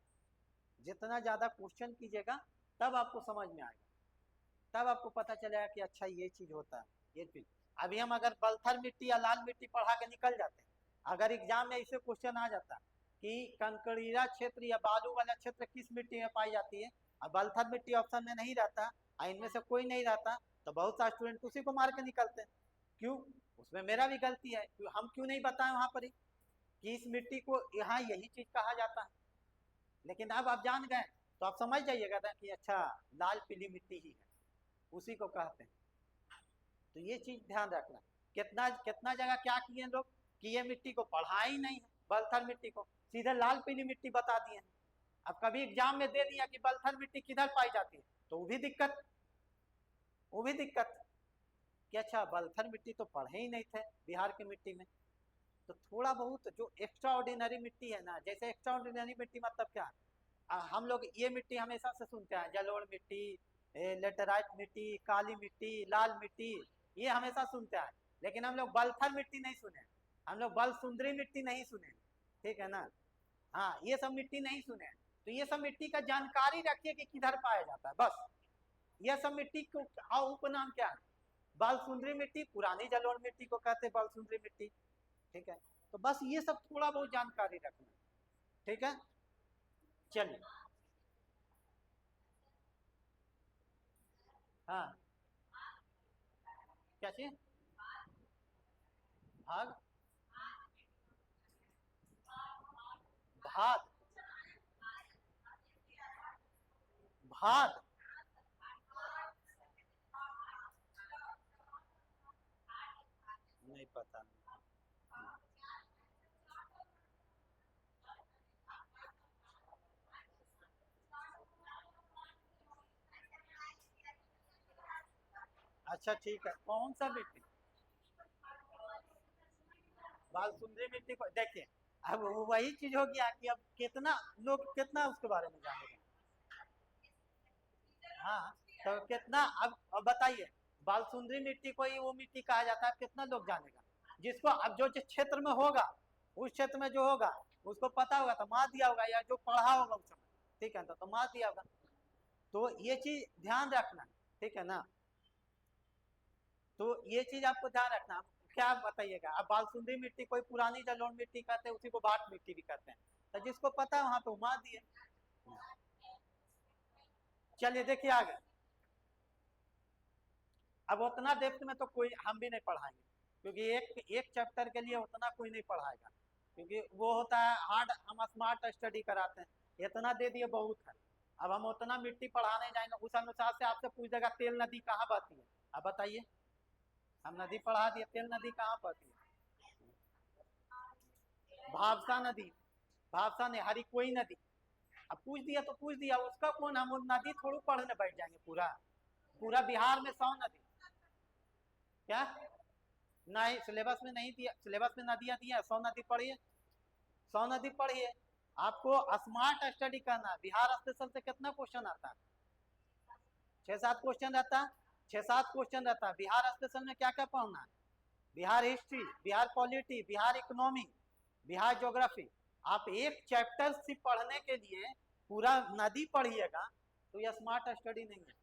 जितना ज्यादा क्वेश्चन कीजिएगा तब आपको समझ में आएगा। तब आपको पता चलेगा कि अच्छा ये चीज होता है, ये चीज। अभी हम अगर बलथर मिट्टी या लाल मिट्टी पढ़ा के निकल जाते हैं, अगर एग्जाम में ऐसे क्वेश्चन आ जाता कि कंकरीला क्षेत्र या बालू वाला क्षेत्र किस मिट्टी में पाई जाती है, और बलथर मिट्टी ऑप्शन में नहीं रहता और इनमें से कोई नहीं रहता, तो बहुत सारे स्टूडेंट उसी को मार के निकलते हैं। क्यों? उसमें मेरा भी गलती है, हम क्यों नहीं बताएं वहां पर ही कि इस मिट्टी को यहाँ यही चीज कहा जाता है। लेकिन अब आप जान गए तो आप समझ जाइएगा ना कि अच्छा लाल पीली मिट्टी ही है, उसी को कहते हैं। तो ये चीज ध्यान रखना। कितना कितना जगह क्या किए लोग कि ये मिट्टी को पढ़ा ही नहीं है, बलथल मिट्टी को सीधे लाल पीली मिट्टी बता दिए हैं। अब कभी एग्जाम में दे दिया कि बलथल मिट्टी किधर पाई जाती है, तो वो भी दिक्कत कि अच्छा बलथल मिट्टी तो पढ़े ही नहीं थे बिहार की मिट्टी में। तो थोड़ा बहुत जो एक्स्ट्रा ऑर्डिनरी मिट्टी है ना, जैसे एक्स्ट्रा ऑर्डिनरी मिट्टी मतलब क्या, हम लोग ये मिट्टी हमेशा से सुनते हैं, जलोढ़ मिट्टी, लेटेराइट मिट्टी, काली मिट्टी, लाल मिट्टी, ये हमेशा सुनते हैं। लेकिन हम लोग बलथल मिट्टी नहीं सुने, हम लोग बलसुंदरी मिट्टी नहीं सुने, ठीक है ना। हाँ, ये सब मिट्टी नहीं सुने। तो ये सब मिट्टी का जानकारी रखिए कि किधर पाया जाता है, बस। ये सब मिट्टी को उपनाम क्या है? बालसुंदरी मिट्टी, पुरानी जलोढ़ मिट्टी को कहते हैं बालसुंदरी मिट्टी, ठीक है। तो बस ये सब थोड़ा बहुत जानकारी रखना, ठीक है। चलिए, हाँ, क्या चीज? भाग? भाग? भाग? नहीं पता। अच्छा ठीक है, कौन सा मिट्टी? बालसुंदरी मिट्टी को देखिए, अब वही चीज हो गया कि अब कितना लोग कितना उसके बारे में जानेंगे। हाँ, तो कितना, अब बताइए, बालसुंदरी मिट्टी को ही वो मिट्टी कहा जाता है, कितना लोग जानेगा? जिसको अब जो जिस क्षेत्र में होगा, उस क्षेत्र में जो होगा उसको पता होगा तो मार दिया होगा, या जो पढ़ा होगा उस समय, ठीक है, तो मार दिया होगा। तो ये चीज ध्यान रखना, ठीक है ना। तो ये चीज आपको ध्यान रखना। क्या बताइएगा, अब बालसुंदरी मिट्टी कोई पुरानी जलोढ़ मिट्टी कहते हैं, उसी को भाट मिट्टी भी कहते हैं, तो जिसको पता है वहां पे घुमा दिए। चलिए देखिए आगे। अब उतना डेप्थ में तो कोई हम भी नहीं पढ़ाएंगे, क्योंकि एक एक चैप्टर के लिए उतना कोई नहीं पढ़ाएगा, क्योंकि वो होता है हार्ड, हम स्मार्ट स्टडी कराते हैं, इतना दे दिए बहुत है। अब हम उतना मिट्टी पढ़ाने जाएंगे, उस अनुसार से आपसे पूछ देगा तेल नदी कहाँ बहती है, अब बताइए। हम नदी पढ़ा दिए, तेल नदी कहाँ बहती है? भावसा नदी, भावसा नहीं, हरी कोई नदी। अब पूछ दिया तो पूछ दिया, उसका कौन, हम नदी थोड़ी पढ़ने बैठ जाएंगे पूरा पूरा बिहार में 100 नदी। क्या? नहीं, सिलेबस में नहीं दिया, सिलेबस में नदियां दिया, 100 नदी पढ़िए, 100 नदी पढ़िए। आपको स्मार्ट स्टडी करना है। बिहार स्पेशल से कितना क्वेश्चन आता है? 6-7 क्वेश्चन रहता है, 6-7 क्वेश्चन रहता है। बिहार स्पेशल में क्या क्या पढ़ना है? Bihar history, Bihar polity, Bihar economy, Bihar geography. आप एक चैप्टर से पढ़ने के लिए पूरा नदी पढ़िएगा, तो ये स्मार्ट स्टडी नहीं है,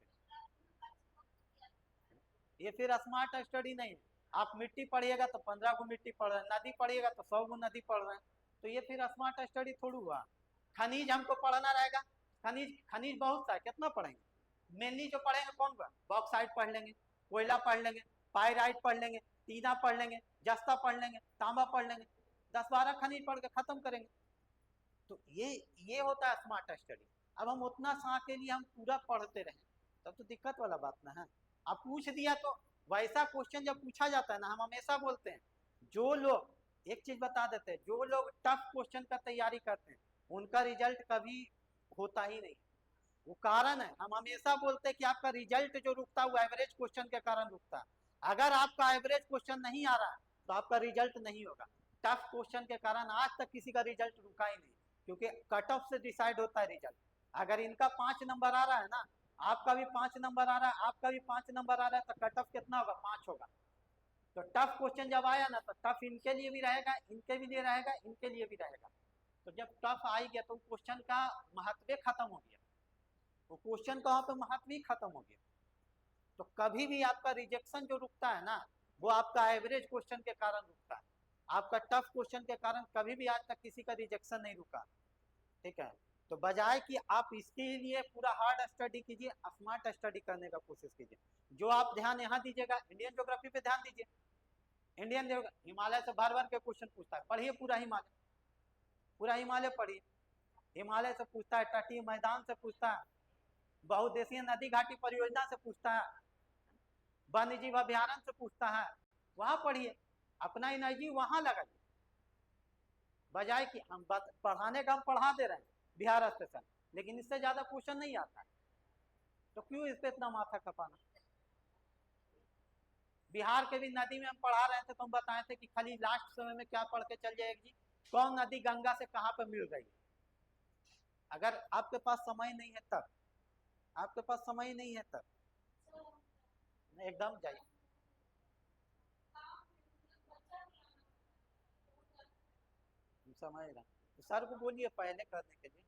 ये फिर स्मार्ट स्टडी नहीं है। आप मिट्टी पढ़िएगा तो 15 गो मिट्टी पढ़ रहे हैं, नदी पढ़िएगा तो 100 गो नदी पढ़ रहे हैं, तो ये फिर स्मार्ट स्टडी थोड़ी हुआ। खनिज हमको पढ़ना रहेगा, खनिज खनिज बहुत सा है, कितना पढ़ेंगे? मेनली जो पढ़ेंगे कौन सा? बॉक्साइट पढ़ लेंगे, कोयला पढ़ लेंगे, पायराइट पढ़ लेंगे, टीना पढ़ लेंगे, जस्ता पढ़ लेंगे, तांबा पढ़ लेंगे, 10-12 खनिज पढ़ के खत्म करेंगे। तो ये होता है स्मार्ट स्टडी। अब हम उतना सा के लिए हम पूरा पढ़ते रहें, तब तो दिक्कत वाला बात ना है। अब पूछ दिया तो वैसा क्वेश्चन जब पूछा जाता है ना, हम हमेशा बोलते हैं, जो लोग, एक चीज बता देते हैं, जो लोग टफ क्वेश्चन का तैयारी करते हैं उनका रिजल्ट कभी होता ही नहीं। वो कारण है, हम हमेशा बोलते हैं कि आपका रिजल्ट जो रुकता है वो एवरेज क्वेश्चन के कारण रुकता है। अगर आपका एवरेज क्वेश्चन नहीं आ रहा है तो आपका रिजल्ट नहीं होगा। टफ क्वेश्चन के कारण आज तक किसी का रिजल्ट रुका ही नहीं, क्योंकि कट ऑफ से डिसाइड होता है रिजल्ट। अगर इनका 5 नंबर आ रहा है ना, आपका भी 5 नंबर आ रहा है, आपका भी 5 नंबर आ रहा है, तो कट ऑफ कितना होगा? 5 होगा। तो टफ क्वेश्चन जब आया ना, तो टफ इनके लिए भी रहेगा, इनके भी लिए रहेगा, इनके लिए भी रहेगा। तो जब टफ आई गया तो क्वेश्चन का महत्व खत्म हो गया, वो क्वेश्चन का वहां पे महत्व ही खत्म हो गया। तो कभी भी आपका रिजेक्शन जो रुकता है ना, वो आपका एवरेज क्वेश्चन के कारण रुकता है। आपका टफ क्वेश्चन के कारण कभी भी आज तक किसी का रिजेक्शन नहीं रुका। ठीक है, तो बजाय कि आप इसके लिए पूरा हार्ड स्टडी कीजिए, स्मार्ट स्टडी करने का कोशिश कीजिए। जो आप ध्यान यहाँ दीजिएगा, इंडियन ज्योग्राफी पे ध्यान दीजिए। इंडियन हिमालय से भर भर के क्वेश्चन पूछता है, पढ़िए पूरा हिमालय, पूरा हिमालय पढ़िए। हिमालय से पूछता है, तटीय मैदान से पूछता है, बहुदेशीय नदी घाटी परियोजना से पूछता है, वन्य जीव अभ्यारण्य से पूछता है। वहां पढ़िए, अपना एनर्जी वहां लगाइए, बजाय कि हम पढ़ाने का हम पढ़ा दे रहे हैं बिहार स्टेशन, लेकिन इससे ज्यादा क्वेश्चन नहीं आता है, तो क्यों इस पे इतना माथा खपाना। बिहार के भी नदी में हम पढ़ा रहे थे तो हम बताए थे कि खाली लास्ट समय में क्या पढ़ के चल जाएगी जी, कौन नदी गंगा से कहाँ पे मिल रही है। अगर आपके पास समय नहीं है तब, आपके पास समय नहीं है तब एकदम जाइए। समझ रहा, सर को बोलिए पहले करने के लिए,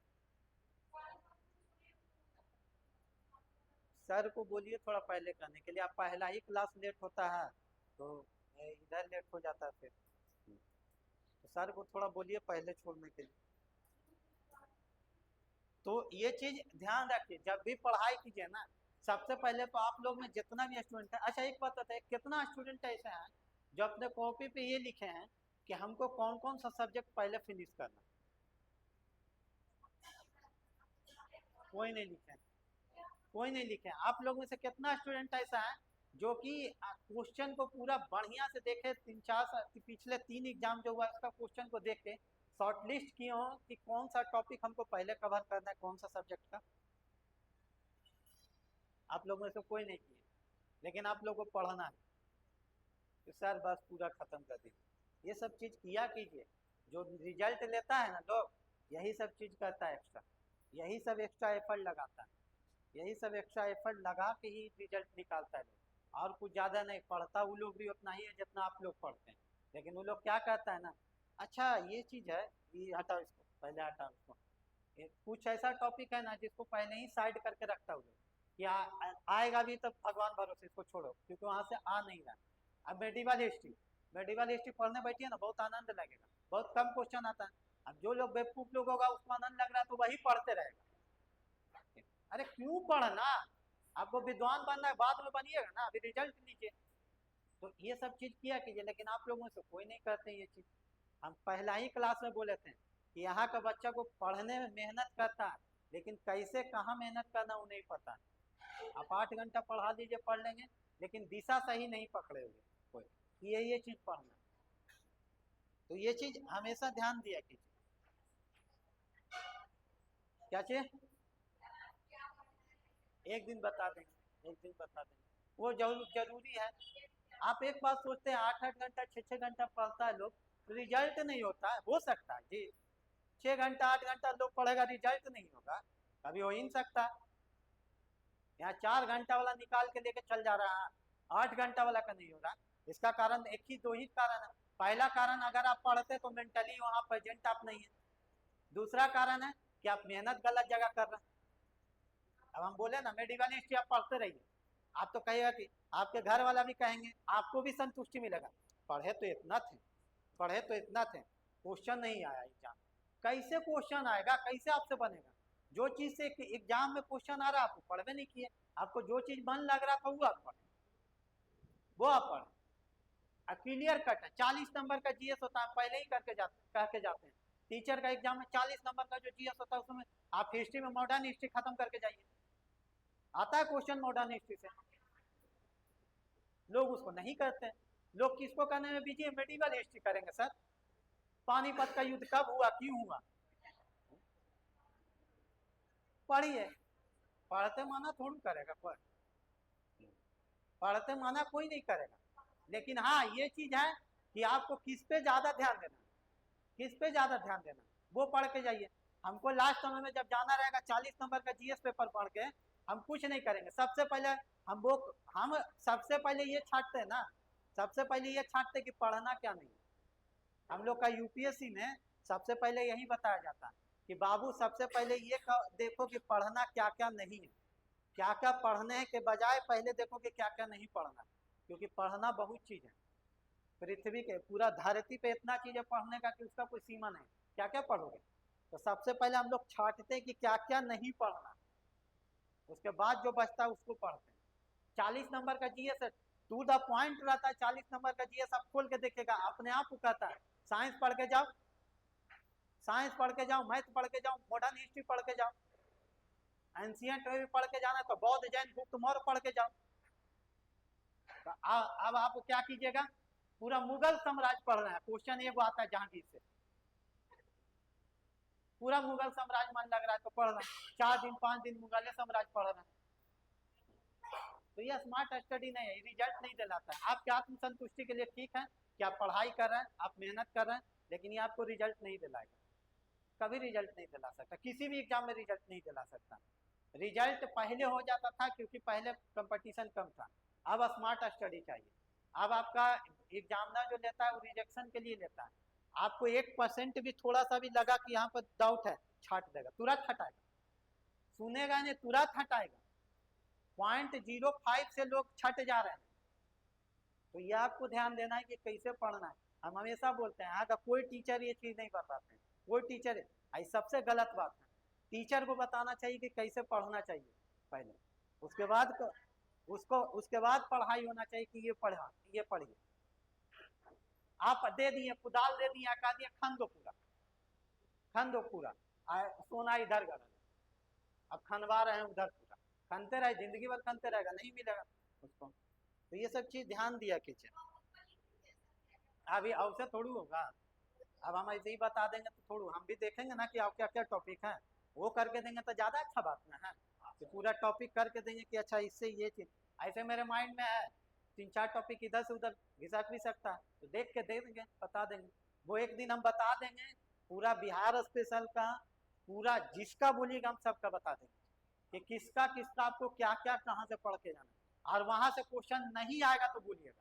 सर को बोलिए थोड़ा पहले करने के लिए। आप पहला ही क्लास लेट होता है तो इधर लेट हो जाता है फिर, तो सर को थोड़ा बोलिए पहले छोड़ने के लिए। तो ये चीज ध्यान रखिए, जब भी पढ़ाई कीजिए ना, सबसे पहले तो आप लोग में जितना भी स्टूडेंट है, अच्छा एक बात बताइए, कितना स्टूडेंट ऐसे हैं जो अपने कॉपी पे ये लिखे हैं कि हमको कौन कौन सा सब्जेक्ट पहले फिनिश करना। कोई नहीं लिखे, कोई नहीं लिखे। आप लोग में से कितना स्टूडेंट ऐसा है जो कि क्वेश्चन को पूरा बढ़िया से देखे, पिछले 3 एग्जाम जो हुआ उसका क्वेश्चन को देख के शॉर्ट लिस्ट किए हो कि कौन सा टॉपिक हमको पहले कवर करना है, कौन सा सब्जेक्ट का। आप लोग में से कोई नहीं किए, लेकिन आप लोग को पढ़ना है तो सर बस पूरा खत्म कर दीजिए। ये सब चीज किया कीजिए, जो रिजल्ट लेता है ना लोग, यही सब चीज करता है एक्स्ट्रा, यही सब एक्स्ट्रा एफर्ट लगाता है, यही सब एक्स्ट्रा एफर्ट लगा के ही रिजल्ट निकालता है लोग। और कुछ ज़्यादा नहीं पढ़ता, वो लोग भी उतना ही है जितना आप लोग पढ़ते हैं, लेकिन वो लोग क्या कहता है ना, अच्छा ये चीज़ है, ये हटाओ इसको, पहले हटाओ इसको। कुछ ऐसा टॉपिक है ना जिसको पहले ही साइड करके रखता हूँ कि आएगा भी तब भगवान भरोसे, इसको छोड़ो क्योंकि वहाँ से आ नहीं रहा। अब मेडिवल हिस्ट्री, मेडिवल हिस्ट्री पढ़ने बैठिए ना, बहुत आनंद लगेगा, बहुत कम क्वेश्चन आता है। अब जो लोग बेवकूफ लोग होगा उसको आनंद लग रहा है तो वही पढ़ते रहेगा। अरे क्यों पढ़ना, आपको विद्वान बनना है, बाद में बनिएगा ना, अभी रिजल्ट लीजिए। तो ये सब चीज किया कीजिए, लेकिन आप लोगों से कोई नहीं करते ये चीज। हम पहला ही क्लास में बोले थे कि यहाँ का बच्चा को पढ़ने में मेहनत करता है, लेकिन कैसे कहाँ मेहनत करना वो नहीं पता। आप 8 घंटा पढ़ा दीजिए, पढ़ लेंगे, लेकिन दिशा सही नहीं पकड़े हुए कोई, ये चीज पढ़ना। तो ये चीज हमेशा ध्यान दिया कीजिए। क्या चीज, एक दिन बता देंगे, एक दिन बता देंगे, वो जरूरी है। आप एक बात सोचते हैं 8-8 घंटा 6-6 घंटा पढ़ता है लोग, रिजल्ट नहीं होता है। हो सकता है जी 6 घंटा 8 घंटा लोग पढ़ेगा, रिजल्ट नहीं होगा, कभी हो ही नहीं सकता। यहाँ 4 घंटा वाला निकाल के लेके चल जा रहा है, 8 घंटा वाला का नहीं हो रहा। इसका कारण एक ही 2 ही कारण है। पहला कारण, अगर आप पढ़ते तो मेंटली वहाँ प्रेजेंट आप नहीं है। दूसरा कारण है कि आप मेहनत गलत जगह कर रहे हैं। अब हम बोले ना मेडिकल हिस्ट्री आप पढ़ते रहिए, आप तो कहेगा कि आपके घर वाला भी कहेंगे, आपको भी संतुष्टि मिलेगा, पढ़े तो इतना थे, पढ़े तो इतना थे, क्वेश्चन नहीं आया एग्जाम। कैसे क्वेश्चन आएगा, कैसे आपसे बनेगा। जो चीज से एग्जाम में क्वेश्चन आ रहा है आपको पढ़वे नहीं किए, आपको जो चीज मन लग रहा था वो आप पढ़े, वो आप पढ़े। क्लियर कट है, 40 नंबर का जीएस होता है, पहले ही करके जाते हैं। टीचर का एग्जाम में 40 नंबर का जो जीएस होता है उसमें आप हिस्ट्री में मॉडर्न हिस्ट्री खत्म करके जाइए, आता है क्वेश्चन मॉडर्न हिस्ट्री से। लोग उसको नहीं करते हैं, लोग किसको करने में बिजी है, मेडिवल हिस्ट्री करेंगे सर, पानीपत का युद्ध कब हुआ, क्यों हुआ, पढ़िए। पढ़ते माना थोड़ी करेगा कोई, पढ़ते माना कोई नहीं करेगा, लेकिन हाँ ये चीज है कि आपको किस पे ज्यादा ध्यान देना, किस पे ज्यादा ध्यान देना, वो पढ़ के जाइए। हमको लास्ट समय में जब जाना रहेगा 40 नंबर का जीएस पेपर पढ़ के, हम कुछ नहीं करेंगे। सबसे पहले हम सबसे पहले ये छांटते हैं ना, सबसे पहले ये छांटते कि पढ़ना क्या नहीं। हम लोग का यूपीएससी में सबसे पहले यही बताया जाता है कि बाबू सबसे पहले ये देखो कि पढ़ना क्या क्या नहीं है। क्या क्या पढ़ने के बजाय पहले देखो कि क्या क्या नहीं पढ़ना, क्योंकि पढ़ना बहुत चीज है। पृथ्वी के पूरा धरती पे इतना चीज है पढ़ने का कि उसका कोई सीमा नहीं, क्या क्या पढ़ोगे। तो सबसे पहले हम लोग छांटते हैं कि क्या क्या नहीं पढ़ना, उसके बाद जो बचता है उसको पढ़ते हैं। 40 नंबर का जीएस टू द पॉइंट रहता है, 40 नंबर का जीएस आप खोल के देखेगा अपने आप को कहता है साइंस पढ़ के जाओ, साइंस पढ़ के जाओ, मैथ पढ़ के जाओ, मॉडर्न हिस्ट्री पढ़ के जाओ, एंशियंट में भी पढ़ के जाना तो बौद्ध जैन गुप्त मौर्य पढ़ के जाओ। तो अब आप क्या कीजिएगा, पूरा मुगल साम्राज्य पढ़ रहे हैं, क्वेश्चन ये आता है जहांगीर से, पूरा मुगल साम्राज्य मन लग रहा है तो पढ़ रहे हैं, 4 दिन 5 दिन मुगल साम्राज्य पढ़ रहे हैं। तो ये स्मार्ट स्टडी नहीं है, रिजल्ट नहीं दिलाता है। आपके आत्मसंतुष्टि के लिए ठीक है कि आप पढ़ाई कर रहे हैं, आप मेहनत कर रहे हैं, लेकिन ये आपको रिजल्ट नहीं दिलाएगा, कभी रिजल्ट नहीं दिला सकता, किसी भी एग्जाम में रिजल्ट नहीं दिला सकता। रिजल्ट पहले हो जाता था क्योंकि पहले कंपटीशन कम था, अब स्मार्ट स्टडी चाहिए। अब आपका एग्जामिनर जो लेता है वो रिजेक्शन के लिए लेता है, आपको 1% भी थोड़ा सा भी लगा कि यहाँ पर डाउट है, छाट देगा, तुरंत हटाएगा, सुनेगा नहीं तुरंत हटाएगा। 0.05 से लोग छट जा रहे हैं। तो ये आपको ध्यान देना है कि कैसे पढ़ना है। हम हमेशा बोलते हैं यहाँ का कोई टीचर ये चीज नहीं बताते हैं, कोई टीचर, सबसे गलत बात है। टीचर को बताना चाहिए कि कैसे पढ़ना चाहिए पहले, उसके बाद उसके बाद पढ़ाई होना चाहिए कि ये पढ़िए। आप दे दिए कुदाल दे दिए, कह दिए खन दो पूरा, सोना इधर गड़ा, अब खनवा रहे हैं उधर पूरा, खनते रहे जिंदगी भर खनते रहेगा, नहीं मिलेगा उसको। तो ये सब चीज ध्यान दिया कीजिए। अभी अवसर थोड़ी होगा, अब हम ऐसे ही बता देंगे तो थोड़ा हम भी देखेंगे ना कि आप क्या क्या टॉपिक है, वो करके देंगे तो ज्यादा अच्छा बात ना है कि पूरा टॉपिक करके देंगे कि अच्छा इससे ये चीज ऐसे मेरे माइंड में है, 3-4 टॉपिक इधर से उधर घिसक भी सकता है, तो देख के दे देंगे, बता देंगे। वो एक दिन हम बता देंगे पूरा बिहार स्पेशल का, पूरा जिसका बोलिएगा हम सबका बता देंगे कि किसका किसका आपको क्या क्या कहाँ से पढ़ के जाना। और वहां से क्वेश्चन नहीं आएगा तो बोलिएगा,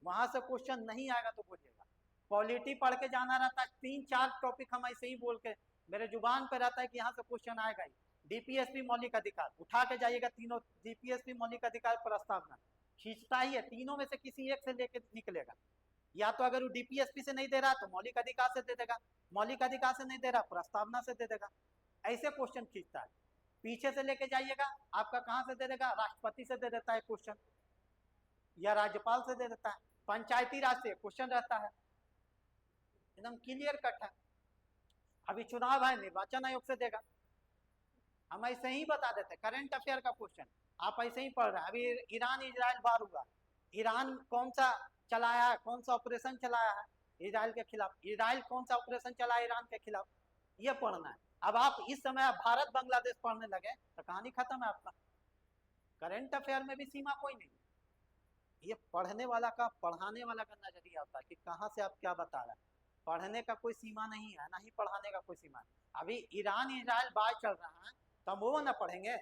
वहां से क्वेश्चन नहीं आएगा तो बोलिएगा। पॉलिटी पढ़ के जाना रहता है, 3-4 टॉपिक हम ऐसे ही बोल के मेरे जुबान पे रहता है कि यहाँ से क्वेश्चन आएगा ही। डीपीएसपी मौलिक अधिकार उठा के जाइएगा, तीनों डीपीएसपी मौलिक अधिकार प्रस्तावना खींचता ही है, तीनों में से किसी एक से लेके निकलेगा। या तो अगर वो डीपीएसपी से नहीं दे रहा तो मौलिक अधिकार से दे देगा, मौलिक अधिकार से नहीं दे रहा प्रस्तावना से दे देगा, ऐसे क्वेश्चन खींचता है। पीछे से लेके जाइएगा आपका कहाँ से दे देगा, राष्ट्रपति से दे देता है क्वेश्चन, या राज्यपाल से दे देता है, पंचायती राज से क्वेश्चन रहता है, एकदम क्लियर कट है। अभी चुनाव है, निर्वाचन आयोग से देगा, हम ऐसे ही बता देते। करंट अफेयर का क्वेश्चन आप ऐसे ही पढ़ रहे हैं। अभी ईरान इजराइल वार हुआ, ईरान कौन सा चलाया है, कौन सा ऑपरेशन चलाया है इजराइल के खिलाफ, इजराइल कौन सा ऑपरेशन चलाया ईरान के खिलाफ, ये पढ़ना है। अब आप इस समय भारत बांग्लादेश पढ़ने लगे तो कहानी खत्म है आपका। करंट अफेयर में भी सीमा कोई नहीं, ये पढ़ने वाला का पढ़ाने वाला का नजरिया होता है कि कहाँ से आप क्या बता रहे हैं। पढ़ने का कोई सीमा नहीं है, ना ही पढ़ाने का कोई सीमा। अभी ईरान इजराइल बात चल रहा है तो हम वो ना पढ़ेंगे।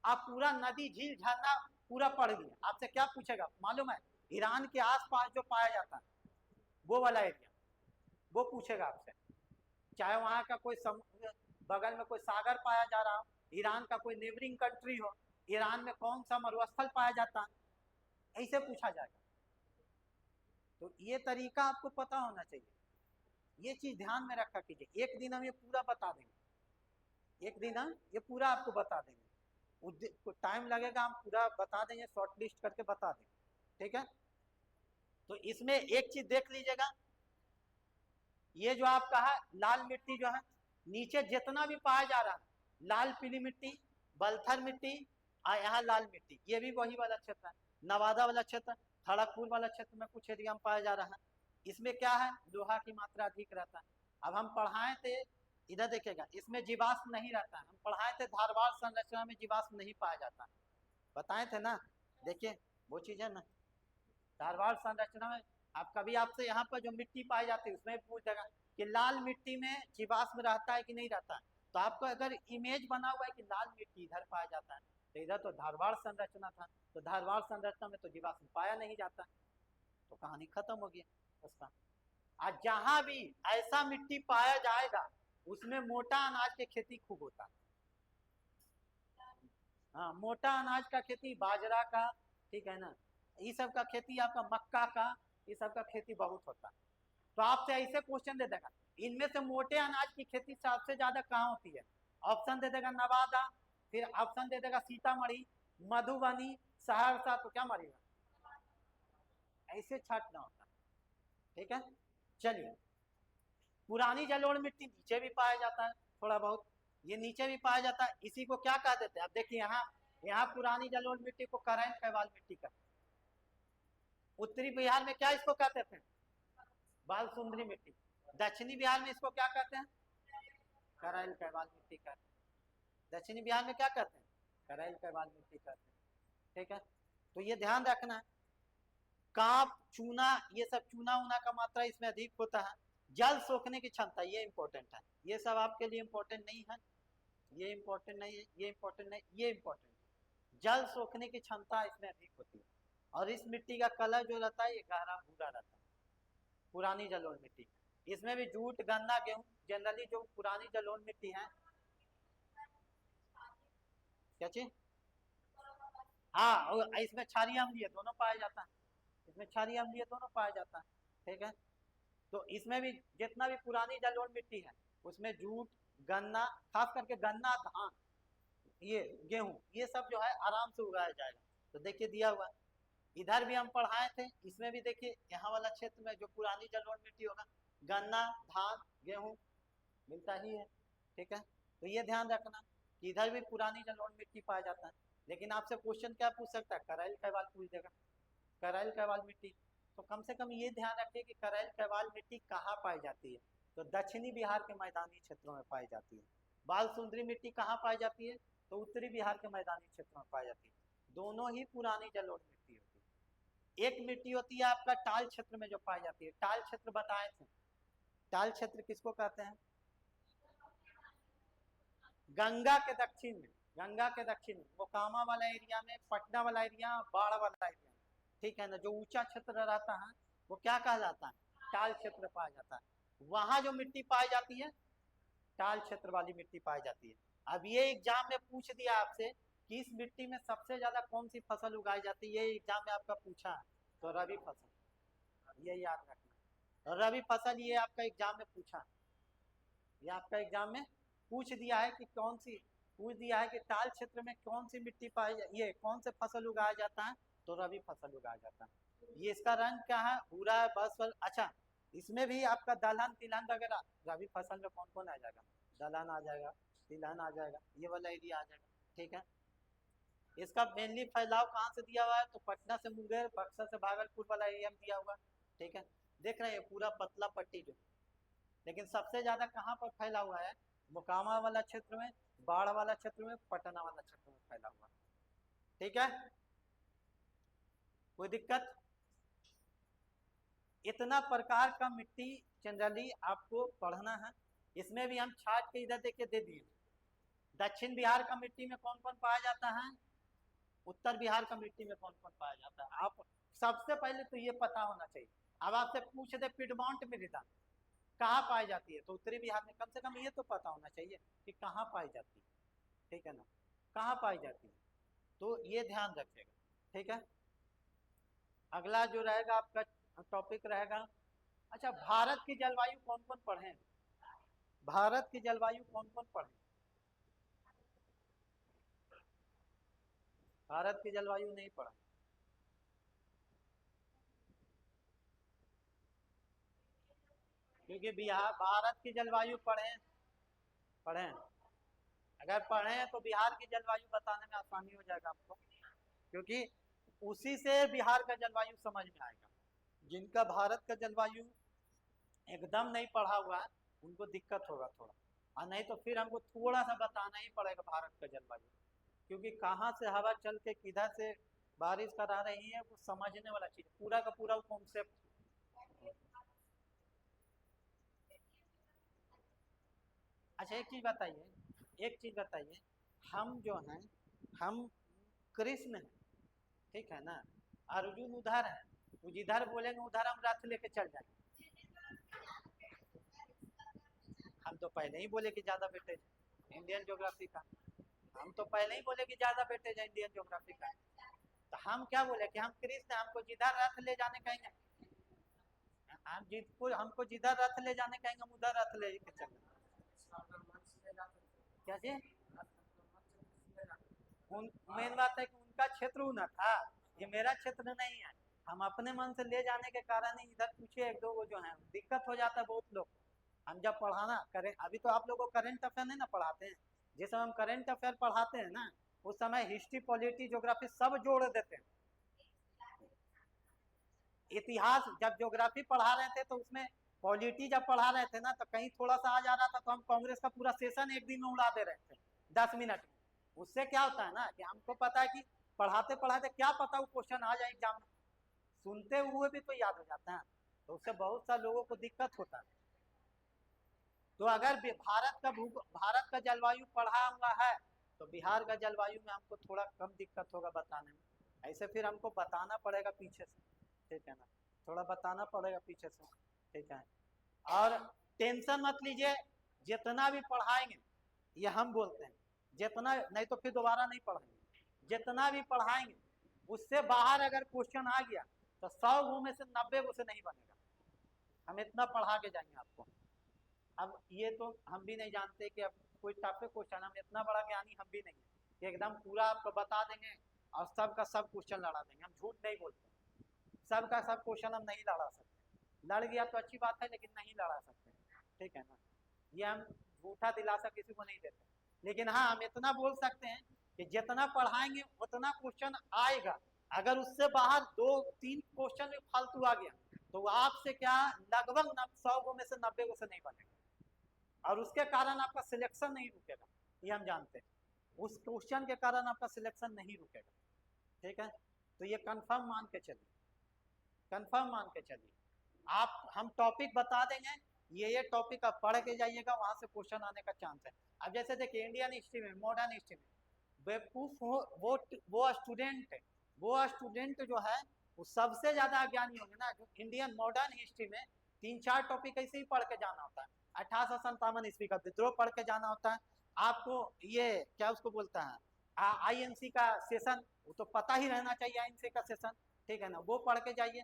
आप पूरा नदी झील झरना पूरा पढ़ लिए, आपसे क्या पूछेगा मालूम है, ईरान के आसपास जो पाया जाता है वो वाला एरिया, वो पूछेगा आपसे। चाहे वहाँ का कोई बगल में कोई सागर पाया जा रहा हो, ईरान का कोई नेबरिंग कंट्री हो, ईरान में कौन सा मरुस्थल पाया जाता है, ऐसे पूछा जाएगा। तो ये तरीका आपको पता होना चाहिए, ये चीज ध्यान में रखा कीजिए। एक दिन हम ये पूरा बता देंगे, एक दिन हम ये पूरा आपको बता देंगे, टाइम लगेगा, हम पूरा बता देंगे, शॉर्ट लिस्ट करके बता देंगे, ठीक है। तो इसमें एक चीज देख लीजिएगा, ये जो आपका है लाल मिट्टी जो है नीचे जितना भी पाया जा रहा है, लाल पीली मिट्टी, बलथर मिट्टी और यहाँ लाल मिट्टी, ये भी वही वाला क्षेत्र है, नवादा वाला क्षेत्र, खड़गपुर वाला क्षेत्र में कुछ एरिया में पाया जा रहा है। इसमें क्या है, लोहा की मात्रा अधिक रहता है। अब हम पढ़ाए थे, इधर देखिएगा, इसमें जीवाश्म नहीं रहता है। हम पढ़ाए थे धारवाड़ संरचना में जीवाश्म नहीं पाया जाता, बताए थे ना, देखिए वो चीज है ना, धारवाड़ संरचना में आप कभी आपसे यहाँ पर जो मिट्टी पाई जाती है उसमें पूछ देगा कि लाल मिट्टी में जीवाश्म रहता है कि नहीं रहता है, तो आपको अगर इमेज बना हुआ है कि लाल मिट्टी इधर पाया जाता है तो इधर तो धारवाड़ संरचना था, तो धारवाड़ संरचना में तो जीवाश्म पाया नहीं जाता, तो कहानी खत्म हो गई उसका। आज जहां भी ऐसा मिट्टी पाया जाएगा उसमें मोटा अनाज की खेती खूब होता है, हाँ, मोटा अनाज का खेती, बाजरा का, ठीक है ना, ये सब का खेती, आपका मक्का का, ये सब का खेती बहुत होता है। तो आपसे ऐसे क्वेश्चन दे देगा, इनमें से मोटे अनाज की खेती सबसे ज्यादा कहाँ होती है? ऑप्शन दे देगा नवादा, फिर ऑप्शन दे देगा सीतामढ़ी, मधुबनी, सहरसा, तो क्या मारेगा? ऐसे छाटना होता है, ठीक है। चलिए, पुरानी जलोढ़ मिट्टी नीचे भी पाया जाता है थोड़ा बहुत, ये नीचे भी पाया जाता है, इसी को क्या कह देते हैं? अब देखिए यहाँ, यहाँ पुरानी जलोढ़ मिट्टी को करैल कैवाल मिट्टी कहते हैं। उत्तरी बिहार में क्या इसको कहते थे? बाल सुंदरी मिट्टी। दक्षिणी बिहार में इसको क्या कहते हैं? करैल कैवाल मिट्टी कहते हैं। दक्षिणी बिहार में क्या कहते हैं? करैल कैवाल मिट्टी कहते हैं, ठीक है। तो ये ध्यान रखना है, कांप, चूना, ये सब चूना उना का मात्रा इसमें अधिक होता है। जल सोखने की क्षमता, ये इंपॉर्टेंट है, ये सब आपके लिए इंपॉर्टेंट नहीं है, ये इंपॉर्टेंट नहीं है, ये इंपॉर्टेंट नहीं, ये इंपॉर्टेंट है। जल सोखने की क्षमता इसमें अधिक होती है, और इस मिट्टी का कलर जो रहता है ये गहरा भूरा रहता है, पुरानी जलोढ़ मिट्टी। इसमें भी जूट, गन्ना, गेहूं, जनरली जो पुरानी जलोढ़ मिट्टी है, क्या चीज? हाँ, और इसमें क्षारीय अम्लीय दोनों पाया जाता है, इसमें क्षारीय अम्लीय दोनों पाया जाता है, ठीक है। तो इसमें भी जितना भी पुरानी जलोढ़ मिट्टी है उसमें जूट, गन्ना, खास करके गन्ना, धान, ये गेहूं, ये सब जो है आराम से उगाया जाएगा। तो देखिए दिया हुआ, इधर भी हम पढ़ाए थे, इसमें भी देखिए यहाँ वाला क्षेत्र में जो पुरानी जलोढ़ मिट्टी होगा, गन्ना, धान, गेहूं मिलता ही है, ठीक है। तो ये ध्यान रखना कि इधर भी पुरानी जलोढ़ मिट्टी पाया जाता है। लेकिन आपसे क्वेश्चन क्या पूछ सकता है? करैल कैवाल पूछ देगा, करैल कैवाल मिट्टी। तो कम से कम ये ध्यान रखिए कि करैल कैवाल मिट्टी कहाँ पाई जाती है, तो दक्षिणी बिहार के मैदानी क्षेत्रों में पाई जाती है। बाल सुंदरी मिट्टी कहाँ पाई जाती है? तो उत्तरी बिहार के मैदानी क्षेत्रों में पाई जाती है। दोनों ही पुरानी जलोढ़ मिट्टी होती है। एक मिट्टी होती है आपका टाल क्षेत्र में जो पाई जाती है, टाल क्षेत्र बताए थे, टाल क्षेत्र किसको कहते हैं? गंगा के दक्षिण में, गंगा के दक्षिण में, मोकामा वाला एरिया में, पटना वाला एरिया, बाढ़ वाला एरिया, ठीक है ना, जो ऊंचा क्षेत्र रहता है वो क्या कहलाता है? टाल क्षेत्र पाया जाता है। वहां जो मिट्टी पाई जाती है, टाल क्षेत्र वाली मिट्टी पाई जाती है। अब ये एग्जाम में पूछ दिया आपसे कि इस मिट्टी में सबसे ज्यादा कौन सी फसल उगाई जाती है, ये एग्जाम में आपका पूछा है, तो रबी फसल, ये याद रखना, रबी फसल ये आपका एग्जाम में पूछा, ये आपका एग्जाम में पूछ दिया है कि कौन सी, पूछ दिया है कि टाल क्षेत्र में कौन सी मिट्टी पाई, ये कौन से फसल उगाया जाता है, तो रबी फसल उगाया जाता है। ये इसका रंग क्या है? भूरा है, बस। अच्छा, इसमें भी आपका दलहन तिलहन वगैरह, रबी फसल में कौन कौन आ जाएगा? दलहन आ जाएगा, तिलहन आ जाएगा, ये वाला एरिया आ जाएगा, ठीक है। इसका मेनली फैलाव कहाँ से दिया हुआ है? तो पटना से मुंगेर, बक्सर से भागलपुर वाला एरिया में दिया हुआ, ठीक है। देख रहे हैं पूरा पतला पट्टी जो, लेकिन सबसे ज्यादा कहाँ पर फैला हुआ है? मोकामा वाला क्षेत्र में, बाढ़ वाला क्षेत्र में, पटना वाला क्षेत्र में फैला हुआ, ठीक है। कोई दिक्कत? इतना प्रकार का मिट्टी जनरली आपको पढ़ना है। इसमें भी हम छाट के इधर देख के दे दिए, दक्षिण बिहार का मिट्टी में कौन कौन पाया जाता है, उत्तर बिहार का मिट्टी में कौन कौन पाया जाता है। आप सबसे पहले तो ये पता होना चाहिए। अब आपसे पूछ दे पिडमॉन्ट मृदा कहाँ पाई जाती है, तो उत्तरी बिहार में, कम से कम ये तो पता होना चाहिए कि कहाँ पाई जाती है, ठीक है ना, कहाँ पाई जाती है, तो ये ध्यान रखिएगा, ठीक है। अगला जो रहेगा आपका टॉपिक रहेगा, अच्छा, भारत की जलवायु कौन कौन पढ़े? भारत की जलवायु कौन कौन पढ़े? भारत की जलवायु नहीं पढ़ा, क्योंकि बिहार, भारत की जलवायु पढ़े, पढ़े, अगर पढ़े हैं तो बिहार की जलवायु बताने में आसानी हो जाएगा आपको, क्योंकि उसी से बिहार का जलवायु समझ में आएगा। जिनका भारत का जलवायु एकदम नहीं पढ़ा हुआ है उनको दिक्कत होगा थोड़ा, और नहीं तो फिर हमको थोड़ा सा बताना ही पड़ेगा भारत का जलवायु, क्योंकि कहाँ से हवा चल के किधर से बारिश करा रही है वो समझने वाला चीज, पूरा का पूरा कॉन्सेप्ट। अच्छा, एक चीज बताइए, एक चीज बताइए, हम जो हैं, हम कृष्ण हैं, ठीक है ना, अर्जुन उधर है, वो जिधर बोलेंगे उधर हम रथ लेके चल जाएंगे। हम तो पहले ही बोले कि ज्यादा वेटेज इंडियन ज्योग्राफी का, हम तो पहले ही बोले कि ज्यादा वेटेज है इंडियन ज्योग्राफी का। तो हम क्या बोले कि हम कृष्ण, हमको जिधर रथ ले जाने कहेंगे, हमको जिधर रथ ले जाने कहेंगे हम उधर रथ ले के चले। क्या जी? मेन बात है कि उनका क्षेत्र ना था, ये मेरा क्षेत्र नहीं है। हम अपने मन से ले जाने के कारण ही इधर पूछे एक दो वो जो है दिक्कत हो जाता है बहुत लोग। हम जब पढ़ाना करें, अभी तो आप लोगों को करंट अफेयर नहीं ना पढ़ाते हैं, जिस समय हम करंट अफेयर पढ़ाते हैं ना उस समय हिस्ट्री पॉलिटी ज्योग्राफी सब जोड़ देते हैं। इतिहास जब ज्योग्राफी पढ़ा रहे थे तो उसमें पॉलिटी जब पढ़ा रहे थे ना तो कहीं थोड़ा सा आ जा रहा था तो हम कांग्रेस का पूरा सेशन एक दिन में उड़ा दे रहे थे 10 मिनट में। उससे क्या होता है ना कि हमको पता है कि पढ़ाते पढ़ाते क्या पता वो क्वेश्चन आ जाए एग्जाम में, सुनते हुए भी तो याद हो जाता है, तो उससे बहुत सा लोगों को दिक्कत होता है। तो अगर भारत का जलवायु पढ़ा हुआ है तो बिहार का जलवायु में हमको थोड़ा कम दिक्कत होगा बताने में, ऐसे फिर हमको बताना पड़ेगा पीछे से, ठीक है ना, थोड़ा बताना पड़ेगा पीछे से, ठीक है। और टेंशन मत लीजिए, जितना भी पढ़ाएंगे ये हम बोलते हैं, जितना नहीं तो फिर दोबारा नहीं पढ़ाएंगे, जितना भी पढ़ाएंगे उससे बाहर अगर क्वेश्चन आ गया तो 100 गो में से 90 गो से नहीं बनेगा। हम इतना पढ़ा के जाएंगे आपको। अब ये तो हम भी नहीं जानते कि अब कोई टफ क्वेश्चन, हम इतना बड़ा ज्ञानी हम भी नहीं है कि एकदम पूरा आपको बता देंगे और सबका सब क्वेश्चन लड़ा देंगे, हम झूठ नहीं बोलते, सबका सब क्वेश्चन हम नहीं लड़ा सकते। लड़ गया तो अच्छी बात है लेकिन नहीं लड़ा सकते, ठीक है ना, ये हम झूठा दिलासा किसी को नहीं देते। लेकिन हाँ हम इतना बोल सकते हैं कि जितना पढ़ाएंगे उतना क्वेश्चन आएगा, अगर उससे बाहर 2-3 क्वेश्चन भी फालतू आ गया तो आपसे क्या लगभग 100 गो में से 90 गो से नहीं बनेगा, और उसके कारण आपका सिलेक्शन नहीं रुकेगा, ये हम जानते हैं, उस क्वेश्चन के कारण आपका सिलेक्शन नहीं रुकेगा, ठीक है। तो ये कंफर्म मान के चलिए, कंफर्म मान के चलिए। आप हम टॉपिक बता देंगे, ये टॉपिक आप पढ़ के जाइएगा, वहां से क्वेश्चन आने का चांस है। अब जैसे देखिए इंडियन हिस्ट्री में, मॉडर्न हिस्ट्री में बेवकूफ हो वो स्टूडेंट जो है वो सबसे ज्यादा अज्ञानी होंगे ना, जो इंडियन मॉडर्न हिस्ट्री में 3-4 टॉपिक ऐसे ही पढ़ के जाना होता है। 1857 ईस्वी का विद्रोह पढ़ के जाना होता है आपको, ये क्या उसको बोलता है आईएनसी का सेशन, वो तो पता ही रहना चाहिए आईएनसी का सेशन, ठीक है ना, वो पढ़ के जाइए।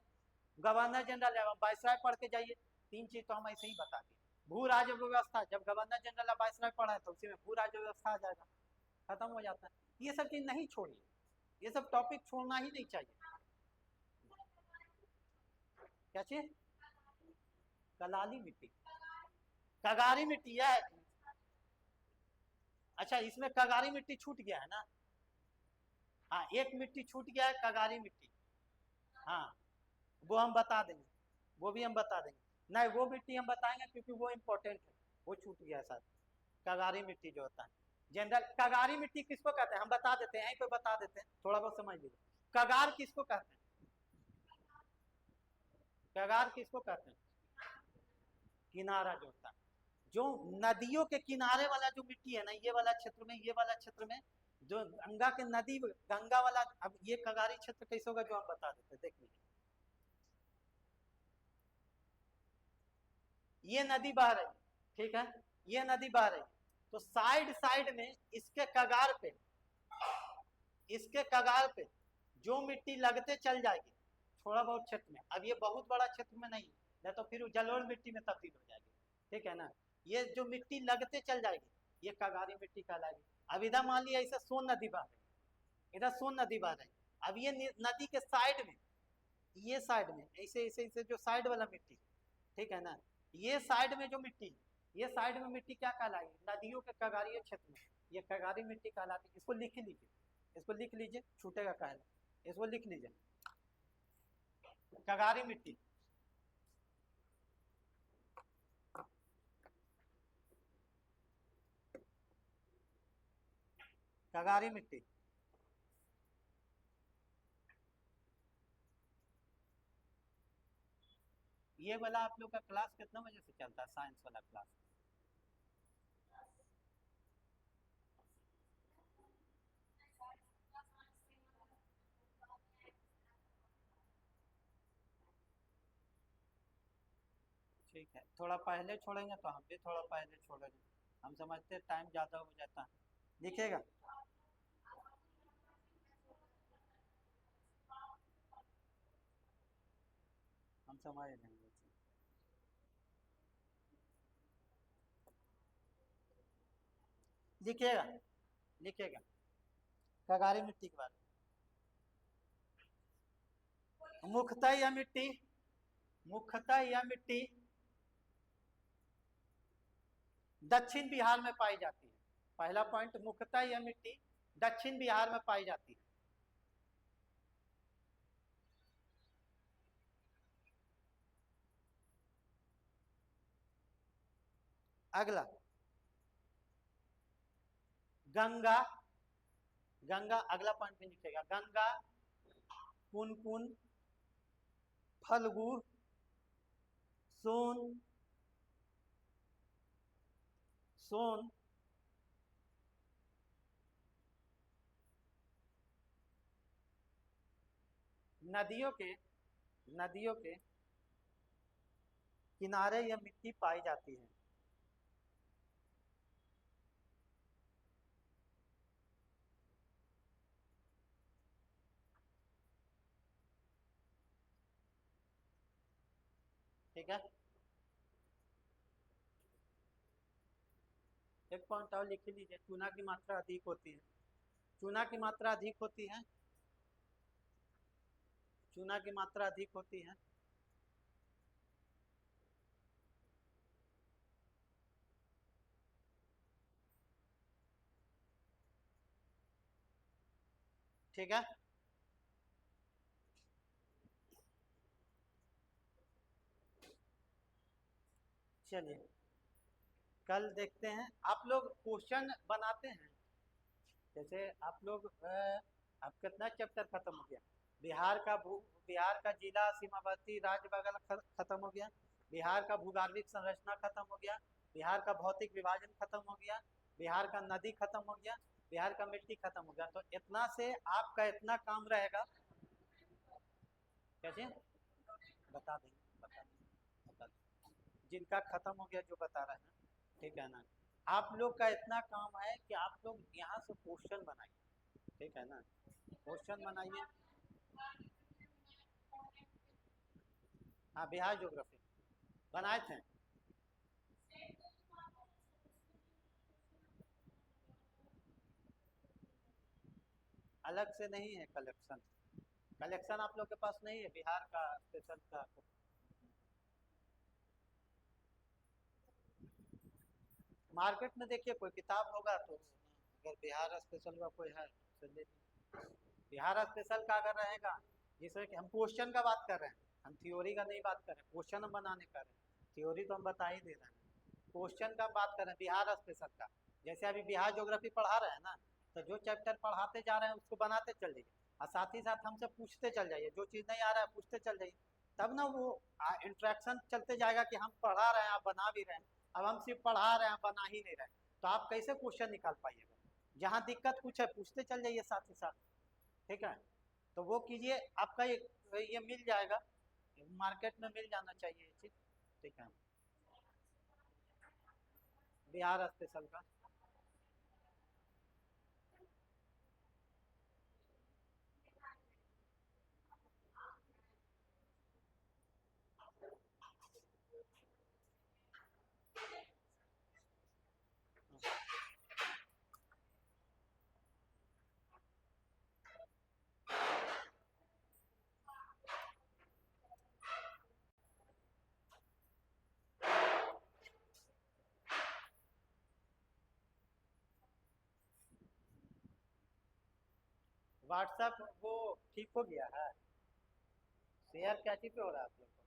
गवर्नर जनरल एवं वायसराय पढ़ के जाइए, 3 चीज तो हम ऐसे ही बता दिए। भू राज्य व्यवस्था, जब गवर्नर जनरल या वायसराय पढ़ा है तो उसी में भू राज्य व्यवस्था आ जाएगा, खत्म हो जाता है। ये सब चीज नहीं छोड़िए, ये सब टॉपिक छोड़ना ही नहीं चाहिए। क्या चीज? कलाली मिट्टी, कगारी मिट्टी है। अच्छा इसमें कगारी मिट्टी छूट गया है ना, हाँ एक मिट्टी छूट गया है कगारी मिट्टी, हाँ वो हम बता देंगे, वो भी हम बता देंगे, नहीं वो मिट्टी हम बताएंगे क्योंकि वो इम्पोर्टेंट है, वो छूट गया है सर। कगारी मिट्टी जो होता है जनरल, कगारी मिट्टी किसको कहते हैं हम बता देते हैं, यहीं पे बता देते हैं, थोड़ा बहुत समझ लीजिए। कगार किसको कहते हैं? कगार किसको कहते हैं? किनारा जो होता है, जो नदियों के किनारे वाला जो मिट्टी है ना, ये वाला क्षेत्र में, ये वाला क्षेत्र में जो गंगा के नदी, गंगा वाला, अब ये कगारी क्षेत्र कैसे होगा जो हम बता देते हैं, देख लीजिए। ये नदी बह रही, ठीक है, ये नदी बह रही, तो साइड साइड में इसके कगार पे जो मिट्टी लगते चल जाएगी थोड़ा बहुत क्षेत्र में, अब ये बहुत बड़ा क्षेत्र में नहीं है तो फिर जलोढ़ मिट्टी में तब्दील हो जाएगी, ठीक है ना, ये जो मिट्टी लगते चल जाएगी ये कगारी मिट्टी कहलाएगी। अब इधर मान लिया इसे सोन नदी बह रही, इधर सोन नदी बह रही, अब ये नदी के साइड में, ये साइड में ऐसे ऐसे ऐसे जो साइड वाला मिट्टी, ठीक है ना, ये साइड में जो मिट्टी, ये साइड में मिट्टी क्या कहलाएगी, नदियों के कगारी क्षेत्र में ये कगारी मिट्टी कहलाती है। इसको लिख लीजिए, इसको लिख लीजिए, छूटेगा कहना, इसको लिख लीजिए, कगारी मिट्टी, कगारी मिट्टी। ये वाला आप लोग का क्लास कितना बजे से चलता है, साइंस वाला क्लास? ठीक है, थोड़ा पहले छोड़ेंगे तो हम भी थोड़ा पहले छोड़ेंगे, हम समझते टाइम ज़्यादा हो जाता है, लिखेगा। समझ रहे हैं। लिखिएगा, लिखिएगा कगारी मिट्टी के बारे में। मुख्यतः यह मिट्टी, मुख्यतः यह मिट्टी दक्षिण बिहार में पाई जाती है। पहला पॉइंट, मुख्यतः यह मिट्टी दक्षिण बिहार में पाई जाती है। अगला, गंगा, गंगा अगला पॉइंट में लिखेगा, गंगा, पुनपुन, फल्गु, सोन, सोन, नदियों के किनारे यह मिट्टी पाई जाती है। ठीक है, एक पॉइंट और लिख लीजिए, चूना की मात्रा अधिक होती है। चूना की मात्रा अधिक होती है, चूना की मात्रा अधिक होती है। ठीक है, चलिए कल देखते हैं। आप लोग क्वेश्चन बनाते हैं, जैसे आप लोग अब कितना चैप्टर खत्म हो गया? बिहार का जिला सीमावर्ती राज्य वगैरह खत्म हो गया, बिहार का भूगर्भिक संरचना खत्म हो गया, बिहार का भौतिक विभाजन खत्म हो गया, बिहार का नदी खत्म हो गया, बिहार का मिट्टी खत्म हो गया। तो इतना से आपका इतना काम रहेगा। कैसे बता देंगे, बता देंगे, बता देंगे। जिनका खत्म हो गया जो बता रहे हैं, ठीक है ना। आप लोग का इतना काम है कि आप लोग यहाँ से क्वेश्चन बनाइए, ठीक है ना, क्वेश्चन बनाइए। हाँ, बिहार ज्योग्राफी बनाए थे। अलग से नहीं है कलेक्शन, कलेक्शन आप लोग के पास नहीं है बिहार का स्पेशल का? मार्केट में देखिए कोई किताब होगा तो, अगर बिहार स्पेशल का कोई है तो ले लीजिए। बिहार स्पेशल का अगर रहेगा, जिसमें कि हम क्वेश्चन का बात कर रहे हैं, हम थ्योरी का नहीं बात कर रहे हैं, क्वेश्चन हम बनाने कर रहे हैं। थ्योरी तो हम बता ही दे रहे हैं, क्वेश्चन का बात कर रहे हैं बिहार स्पेशल का। जैसे अभी बिहार ज्योग्राफी पढ़ा रहे हैं ना, तो जो चैप्टर पढ़ाते जा रहे हैं उसको बनाते चल जाइए, और साथ ही साथ हमसे पूछते चल जाइए, जो चीज़ नहीं आ रहा है पूछते चल जाइए। तब ना वो इंट्रैक्शन चलते जाएगा कि हम पढ़ा रहे हैं आप बना भी रहे हैं। अब हम सिर्फ पढ़ा रहे हैं बना ही नहीं रहे, तो आप कैसे क्वेश्चन निकाल पाइएगा? जहाँ दिक्कत कुछ है पूछते चल जाइए साथ ही साथ, ठीक है। तो वो कीजिए, आपका ये मिल जाएगा, मार्केट में मिल जाना चाहिए ये चीज़, ठीक है। बिहार स्पेशल का व्हाट्सएप वो ठीक हो गया है? शेयर क्या चीज़ पे हो रहा है आप लोग को?